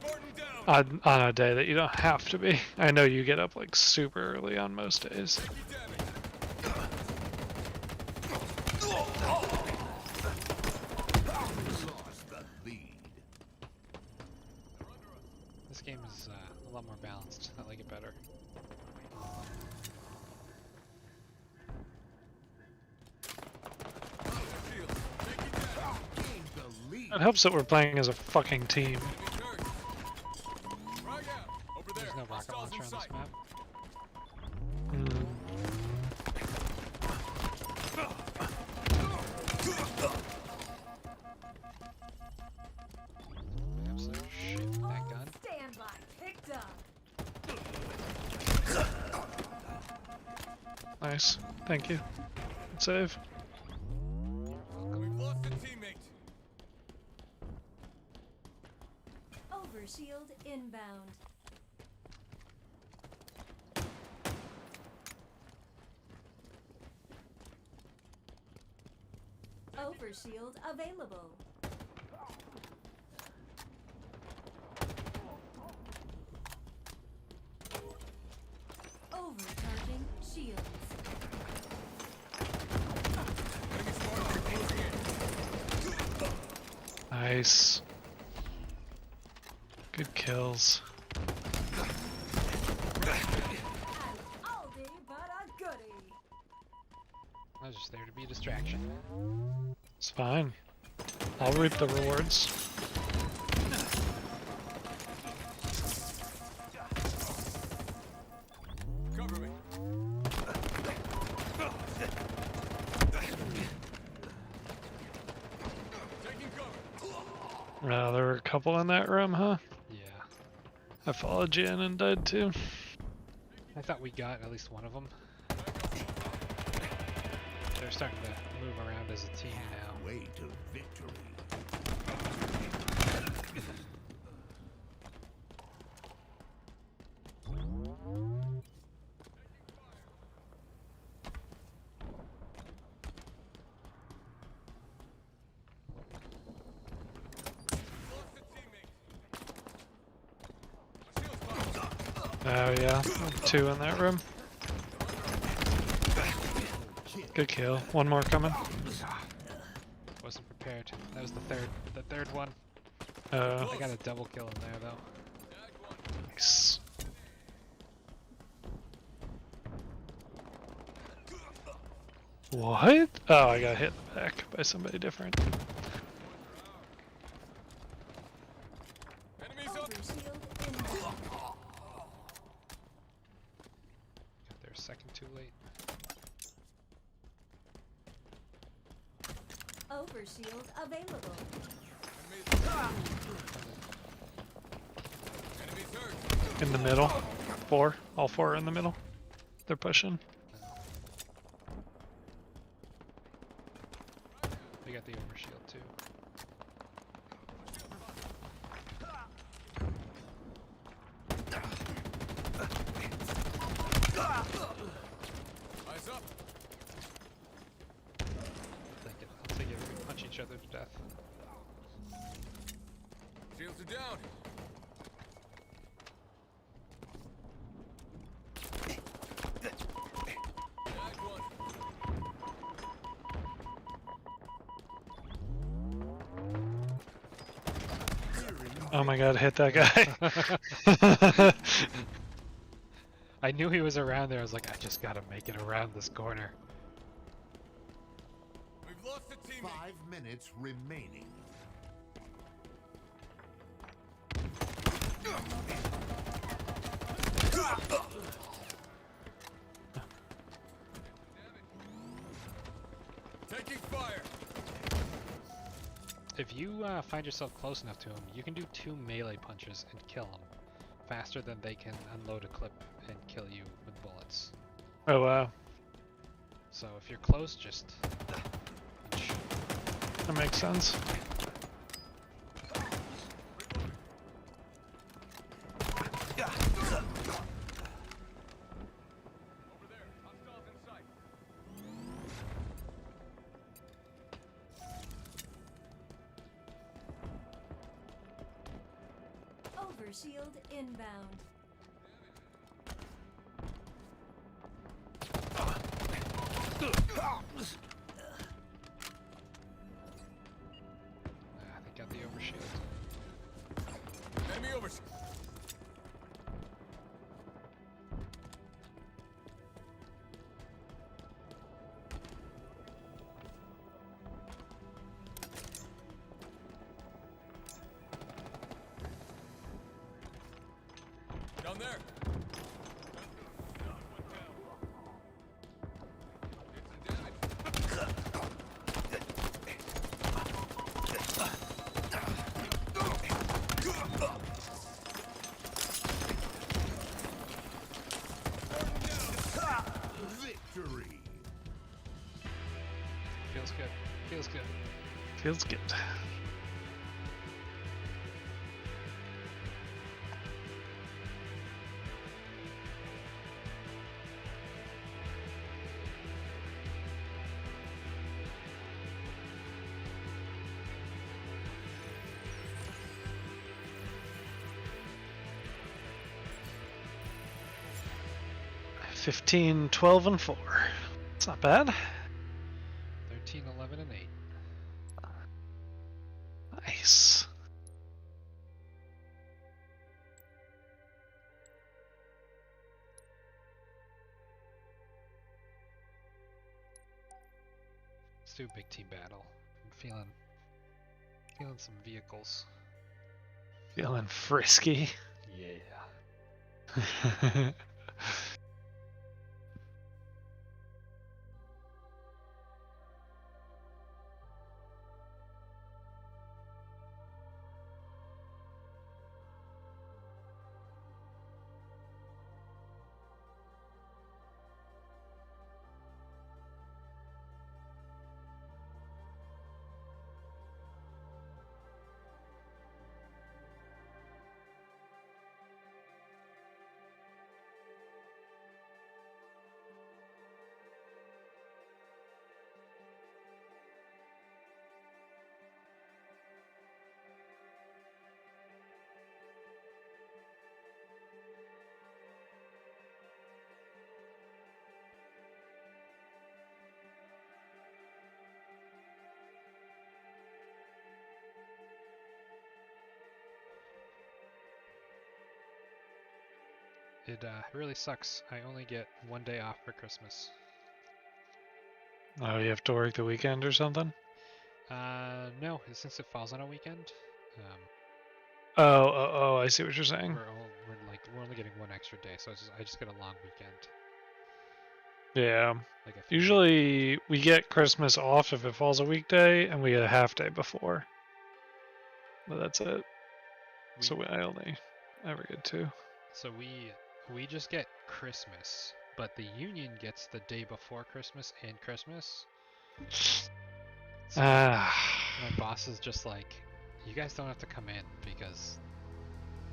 Spartan down. on a day that you don't have to be. I know you get up like super early on most days. Taking damage. Lost the lead. They're under us. This game is a lot more balanced. I like it better. Shield. Taking damage. Gained the lead. It helps that we're playing as a fucking team. Enemy turret. Frag out. Over there. There's no rocket Hostiles launcher in on this sight. map. Mm. Nice. Thank you. Good save. We've lost a teammate. Overshield inbound. Overshield available. Overcharging shields. Enemy squad closing in. Nice. Good kills. Oldie but a goodie. I was just there to be a distraction. It's fine. I'll reap the rewards. Cover me. Taking cover. There were a couple in that room, huh? Yeah. I followed you in and died too. I thought we got at least one of them. They're starting to move around as a team now. Way to victory. Lost a teammate. My shield's popped. Oh yeah, 2 in that room. Good kill. One more coming. Wasn't prepared. That was the third one. Oh, I got a double kill in there though. Tag one. nice. What? Oh, I got hit in the back by somebody different. Enemies up. Overshield inbound. Got there a second too late. Overshield available. Enemies hurt. In the middle. 4. All 4 are in the middle. They're pushing. We got the overshield too. Eyes up. I'll take it. We can punch each other to death. Shields are down. Tag one. Oh my god, hit that guy. I knew he was around there. I was like, I just gotta make it around this corner. We've lost a teammate. 5 minutes remaining. Taking fire. If you find yourself close enough to him, you can do 2 melee punches and kill him faster than they can unload a clip and kill you with bullets. Oh wow, So if you're close, just punch. that makes sense. Over there. Hostiles in sight. Overshield inbound. They got the overshield. Enemy over. Down there. Did some damage. Victory. Feels good. $15, $12, and $4. It's not bad. 13, 11, and 8. Nice. Let's do a big team battle. I'm feeling some vehicles. Feeling frisky. Yeah. It really sucks. I only get 1 day off for Christmas. Oh, you have to work the weekend or something? No, since it falls on a weekend, Oh, I see what you're saying. we're only getting 1 extra day, so I just get a long weekend. Yeah. Like a few days. Usually we get Christmas off if it falls a weekday, and we get a half day before. But that's it. So I only ever get 2. So we just get Christmas, but the union gets the day before Christmas and Christmas. So my boss is just like, you guys don't have to come in because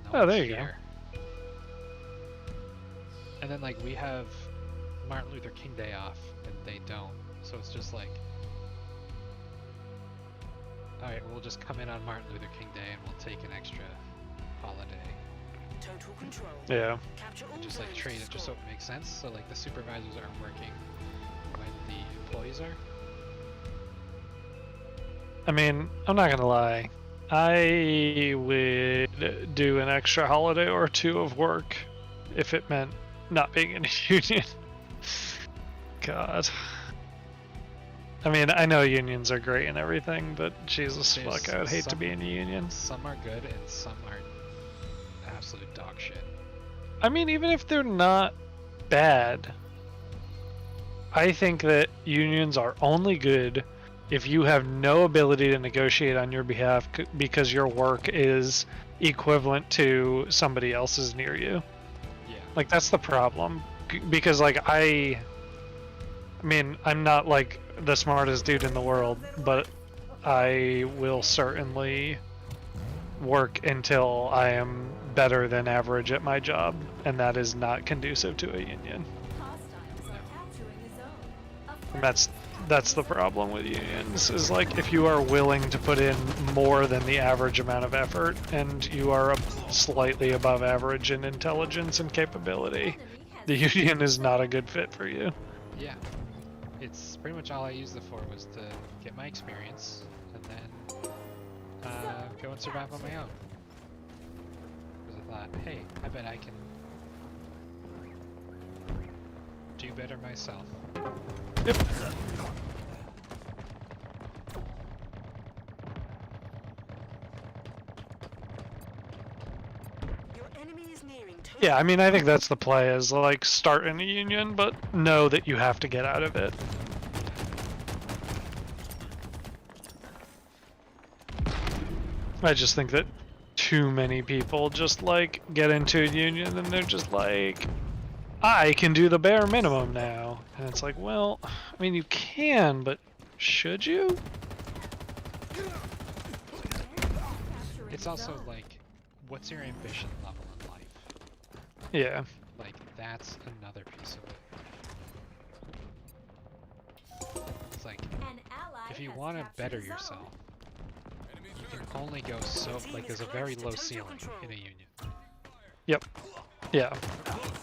no Oh, one's there you go. here. And then like we have Martin Luther King Day off and they don't. So it's just like, alright, we'll just come in on Martin Luther King Day and we'll take an extra holiday. Total control. Yeah. Capture all And just like zones trade to it just so score. it makes sense. So like the supervisors aren't working when the employees are. I mean, I'm not gonna lie. I would do an extra holiday or 2 of work if it meant not being in a union. God. I mean, I know unions are great and everything, but Jesus There's fuck, I would hate to some- be in a union. Some are good and some are absolute dog shit. I mean, even if they're not bad, I think that unions are only good if you have no ability to negotiate on your behalf because your work is equivalent to somebody else's near you. Yeah. Like, that's the problem. Because, like, I mean, I'm not, like, the smartest dude in the world, but I will certainly work until I am better than average at my job, and that is not conducive to a union. Hostiles are capturing a zone. And that's the problem with unions, is like, if you are willing to put in more than the average amount of effort, and you are slightly above average in intelligence and capability, the union is not a good fit for you. Yeah. It's pretty much all I used it for was to get my experience and then go and survive on my own. Because I thought, hey, I bet I can do better myself. Yep. Your enemy is nearing total. Yeah, I mean, I think that's the play, is like, start in a union, but know that you have to get out of it. I just think that too many people just, like, get into a union and they're just like, I can do the bare minimum now. And it's like, well, I mean, you can, but should you? it's also like, what's your ambition level in life? Yeah. Like, that's another piece of it. It's like, An ally if you has want to captured better a zone. yourself, Enemies you hurt. can only go so, like, there's a very low ceiling in a union. Yep. Yeah.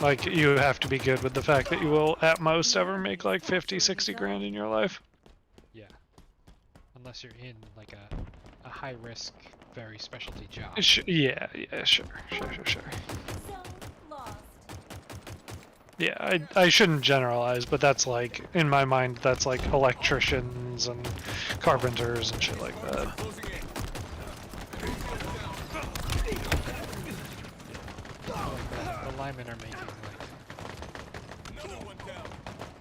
Like, you have to be good with the fact that you will at most ever make like 50, 60 grand in your life. Yeah. Unless you're in, like, a high-risk, very specialty job. Yeah, sure. Zone lost. Yeah, I shouldn't generalize, but that's like, in my mind, that's like electricians and carpenters and shit like that. Closing in. Like, the linemen are making, like, Another one down.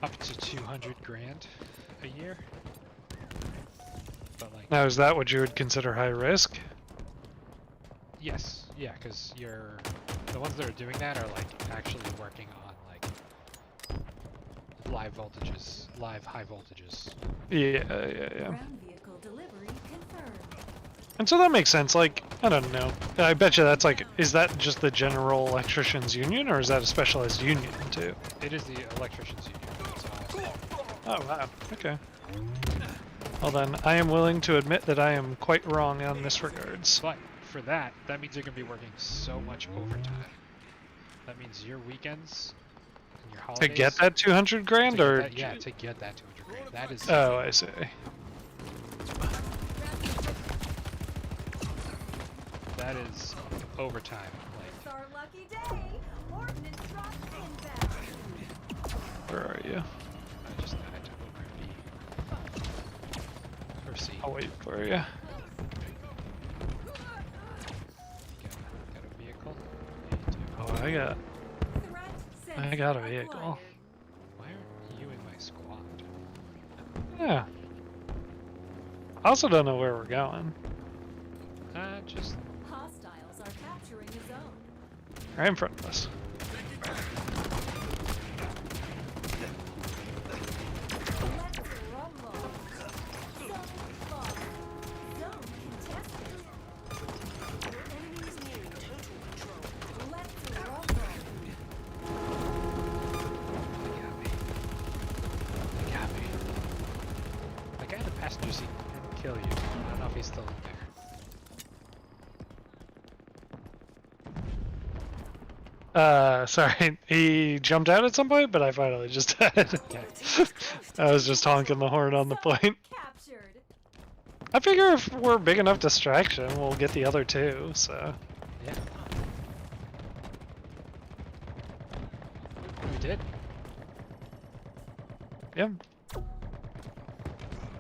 up to 200 grand a year. But, like, Now, is that what you would consider high risk? yes, yeah, because you're the ones that are doing that are like actually working on like live voltages, live high voltages. Yeah. Ground vehicle delivery confirmed. And so that makes sense. Like, I don't know. I bet you that's like, is that just the general electricians union, or is that a specialized union too? It is the electricians union. It's awesome. Oh wow. Okay. Well then, I am willing to admit that I am quite wrong on this regards. But for that, that means you're gonna be working so much overtime. That means your weekends and your To holidays. get that 200 grand, to get or that, yeah, to get that 200 grand. That is. oh, I see. That is overtime. Like, It's our lucky day. Ordnance drop inbound. Where are you? I just died to over B. Or C. I'll wait for you. Got a vehicle. Yeah, you do. Oh, Threat I got a sensor vehicle. acquired. Why aren't you in my squad? Yeah. I also don't know where we're going. Just Hostiles are capturing a zone. Right in front of us. Let's rumble. Zone lost. Zone contested. Your enemy is nearing total control. Let's rumble. they got me. The guy in the passenger seat didn't kill you. I don't know if he's still in there. Sorry, he jumped out at some point, but I finally just died. Okay. I was just honking the horn on the point. Captured. I figure if we're big enough distraction, we'll get the other two, so. Yeah. We did. Yeah.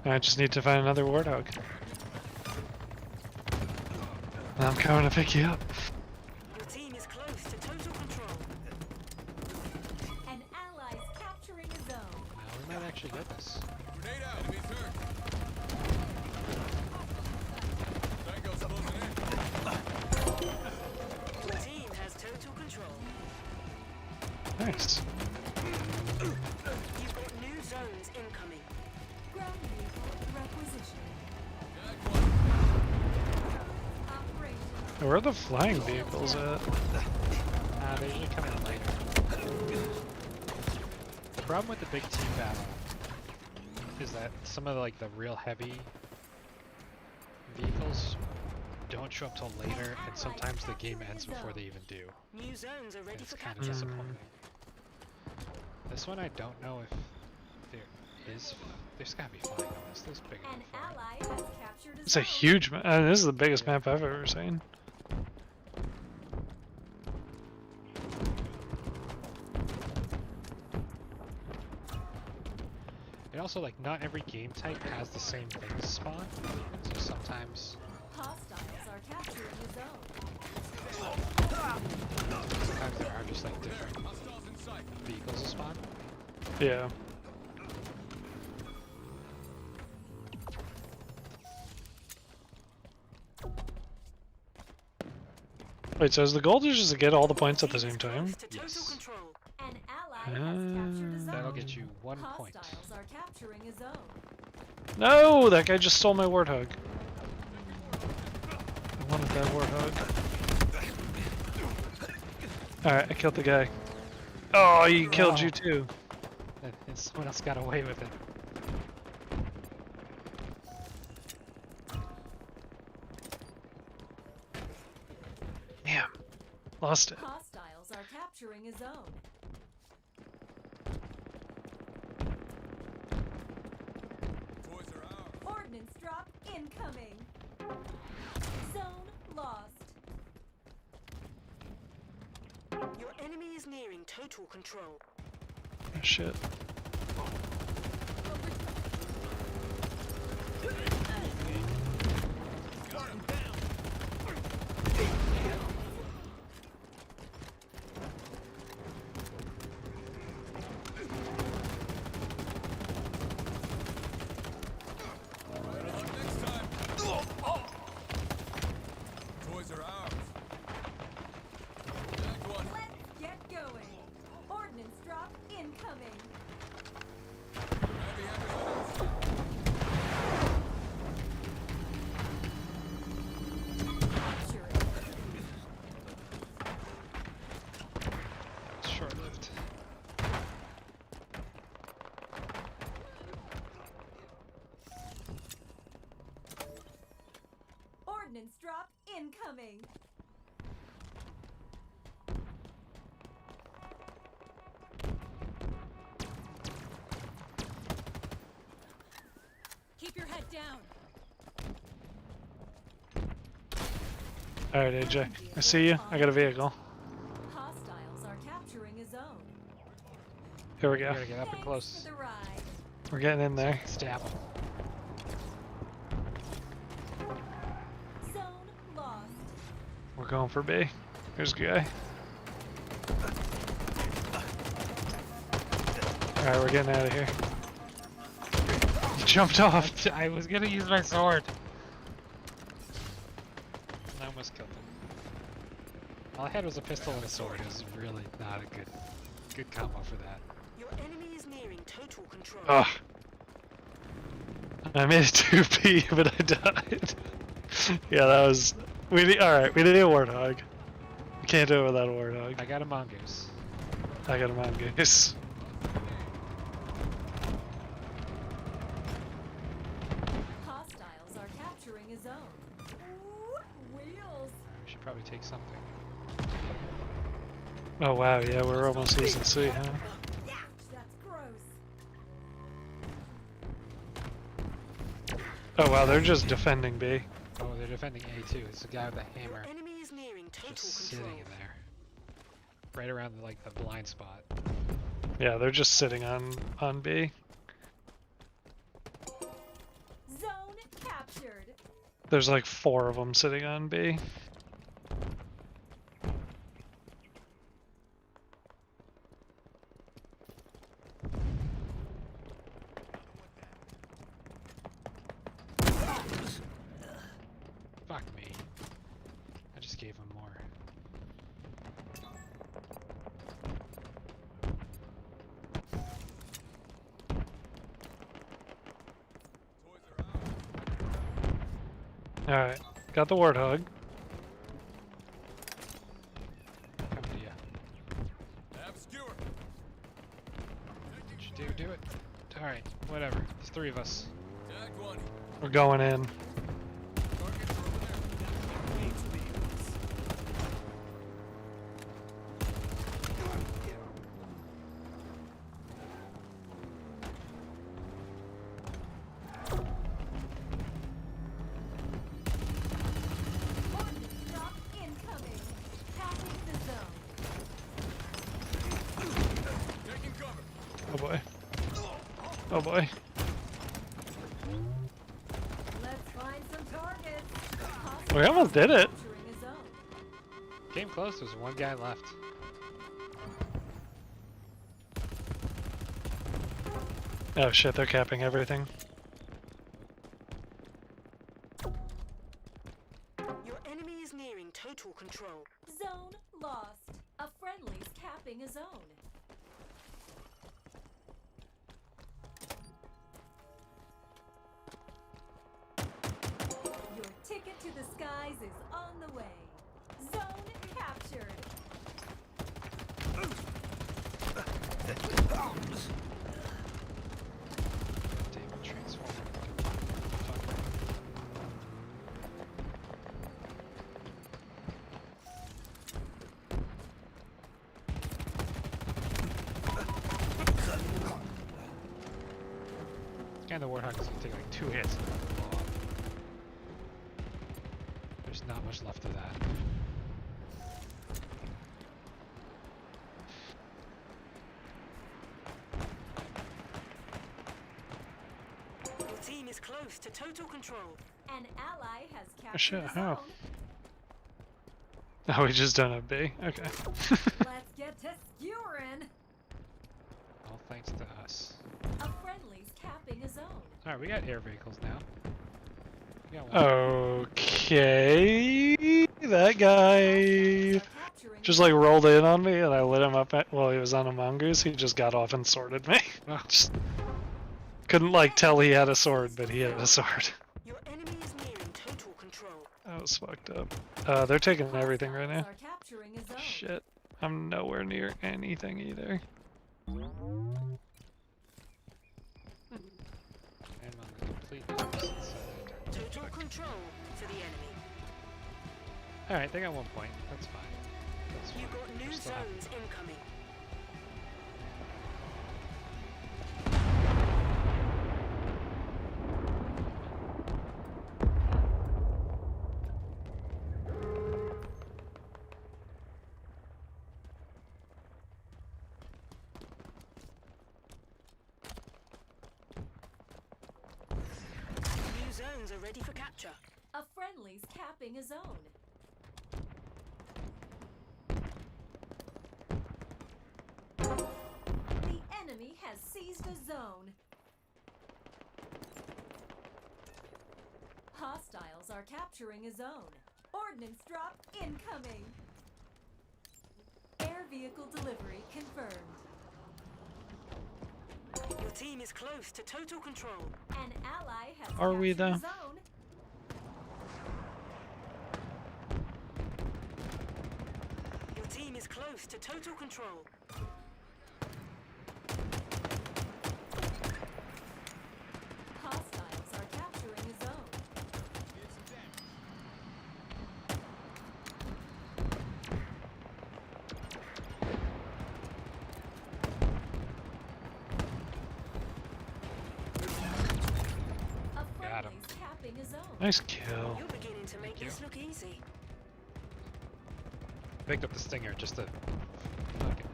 I just need to find another warthog. I'm coming to pick you up. Your team is close to total control. An ally's capturing a zone. Now we might actually get this. Grenade out. Enemies hurt. Tango's closing in. Your team has total control. Nice. You've got new zones incoming. Ground vehicle requisition. Got one. Operation. Where are the flying vehicles at? They usually come in later. The problem with the big team battle is that some of the real heavy vehicles don't show up till later, and sometimes the game ends before they even do. New zones are ready It's for kind of capture. disappointing. This one I don't know if there is. There's gotta be flying on this. There's big An enough flying. ally has captured a It's a zone. huge map. This is the biggest map I've ever seen. And also, like, not every game type has the same things spawn. So sometimes Hostiles are capturing a zone. sometimes there are just like different Hostiles in sight. vehicles to spawn. Yeah. Wait, so is the goal just to get all the points at the same time? Close to total Yes. control. An ally has captured a zone. That'll get you 1 point. Hostiles are capturing a zone. No, that guy just stole my warthog. I want with that warthog. Alright, I killed the guy. Oh, he killed you too. And someone else got away with it. Damn. Lost it. Hostiles are capturing a zone. Toys are ours. Ordnance drop incoming. Zone lost. Your enemy is nearing total control. Oh, shit. Better luck next time. Toys are ours. Jack one. Let's get going. Ordnance drop incoming. Heavy ammunition. Capture it. That was short-lived. Ordnance drop incoming. Keep your head down. Alright, AJ. I see you. I got a vehicle. Hostiles are capturing a zone. Here we We go. gotta get up and Thanks close. for the ride. We're getting in there. Stab him. Zone lost. We're going for B. Here's a guy. Alright, we're getting out of here. He jumped off. I was gonna use my sword. I almost killed him. All I had was a pistol and a sword. It was really not a good combo for that. Your enemy is nearing total control. Ugh. I made it to B, but I died. Yeah, that was. We need. Alright, we need a warthog. We can't do it without a warthog. I got a mongoose. I got a mongoose. Hostiles are capturing a zone. Ooh, wheels. We should probably take something. Oh wow, yeah, we're almost season C, huh? Ouch, that's gross. Oh wow, they're just defending B. Oh, they're defending A too. It's the guy with the Your hammer enemy is nearing total just control. sitting in there. Right around like the blind spot. Yeah, they're just sitting on B. Zone captured. There's like 4 of them sitting on B. Fuck me. I just gave him more. Toys are ours. Alright, got the warthog. Come to you. Ab skewer. Did you do it? Alright, whatever. There's 3 of us. Jack one. We're going in. Targets are over there. Ordnance drop incoming. Passing the zone. Taking cover. Oh boy. Oh boy. Let's find some targets. We almost did it. Capturing a zone. Came close, there's one guy left. Oh shit, they're capping everything. Your enemy is nearing total control. Zone lost. A friendly's capping a zone. Your ticket to the skies is on the way. Zone captured. Damn, transformer. And the Warthog is going to take like 2 hits and then blow up. There's not much left of that. Your team is close to total control. An ally has captured shit, a how? zone. Oh, we just don't have B. Okay. Let's get to skewering. All thanks to us. A friendly's capping a zone. Alright, we got air vehicles now. We got one. Okay. That guy Hostiles are capturing just like rolled in on me, and I lit him up while he was on a mongoose. He just got off and sorted me. Just couldn't like tell he had a sword, but he had a sword. Your enemy is nearing total control. That was fucked up. They're taking everything right Hostiles now. are capturing a zone. Shit. I'm nowhere near anything either. I'm on the complete opposite side. Total control for the enemy. Alright, they got 1 point. That's fine. That's You fine. got We're new still happy. zones incoming. New zones are ready for capture. A friendly's capping a zone. The enemy has seized a zone. Hostiles are capturing a zone. Ordnance drop incoming. Air vehicle delivery confirmed. Your team is close to total control. An ally has Are we, captured a though? zone. Your team is close to total control. Hostiles are capturing a zone. Did some damage. A Got him. friendly's capping a zone. Nice kill. You're beginning to make you. this look easy. Picked up the Stinger just to fucking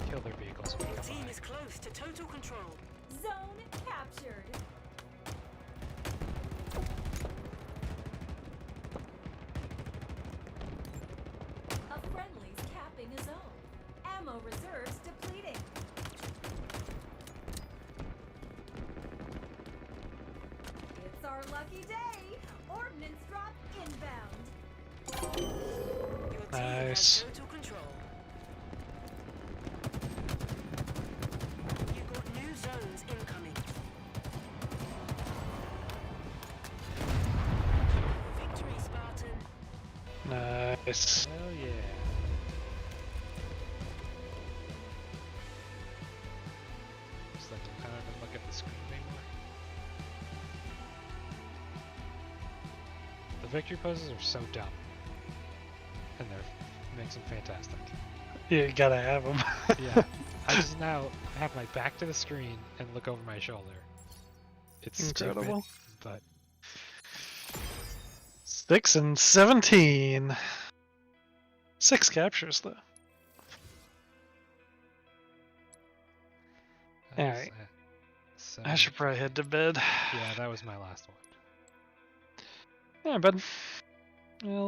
kill their vehicles when they Your come team by. is close to total control. Zone captured. A friendly's capping a zone. Ammo reserves depleting. It's our lucky day. Ordnance drop inbound. Your team Nice. has total control. You got new zones incoming. Victory, Spartan. Nice. Hell yeah. Just like to kind of even look at the screen anymore. The victory poses are so dumb. And they're makes them fantastic. You gotta have them. Yeah. I just now have my back to the screen and look over my shoulder. It's Incredible. stupid, but 6 and 17. 6 captures though. Alright. I should probably head to bed. Yeah, that was my last one. Yeah, bud. Well,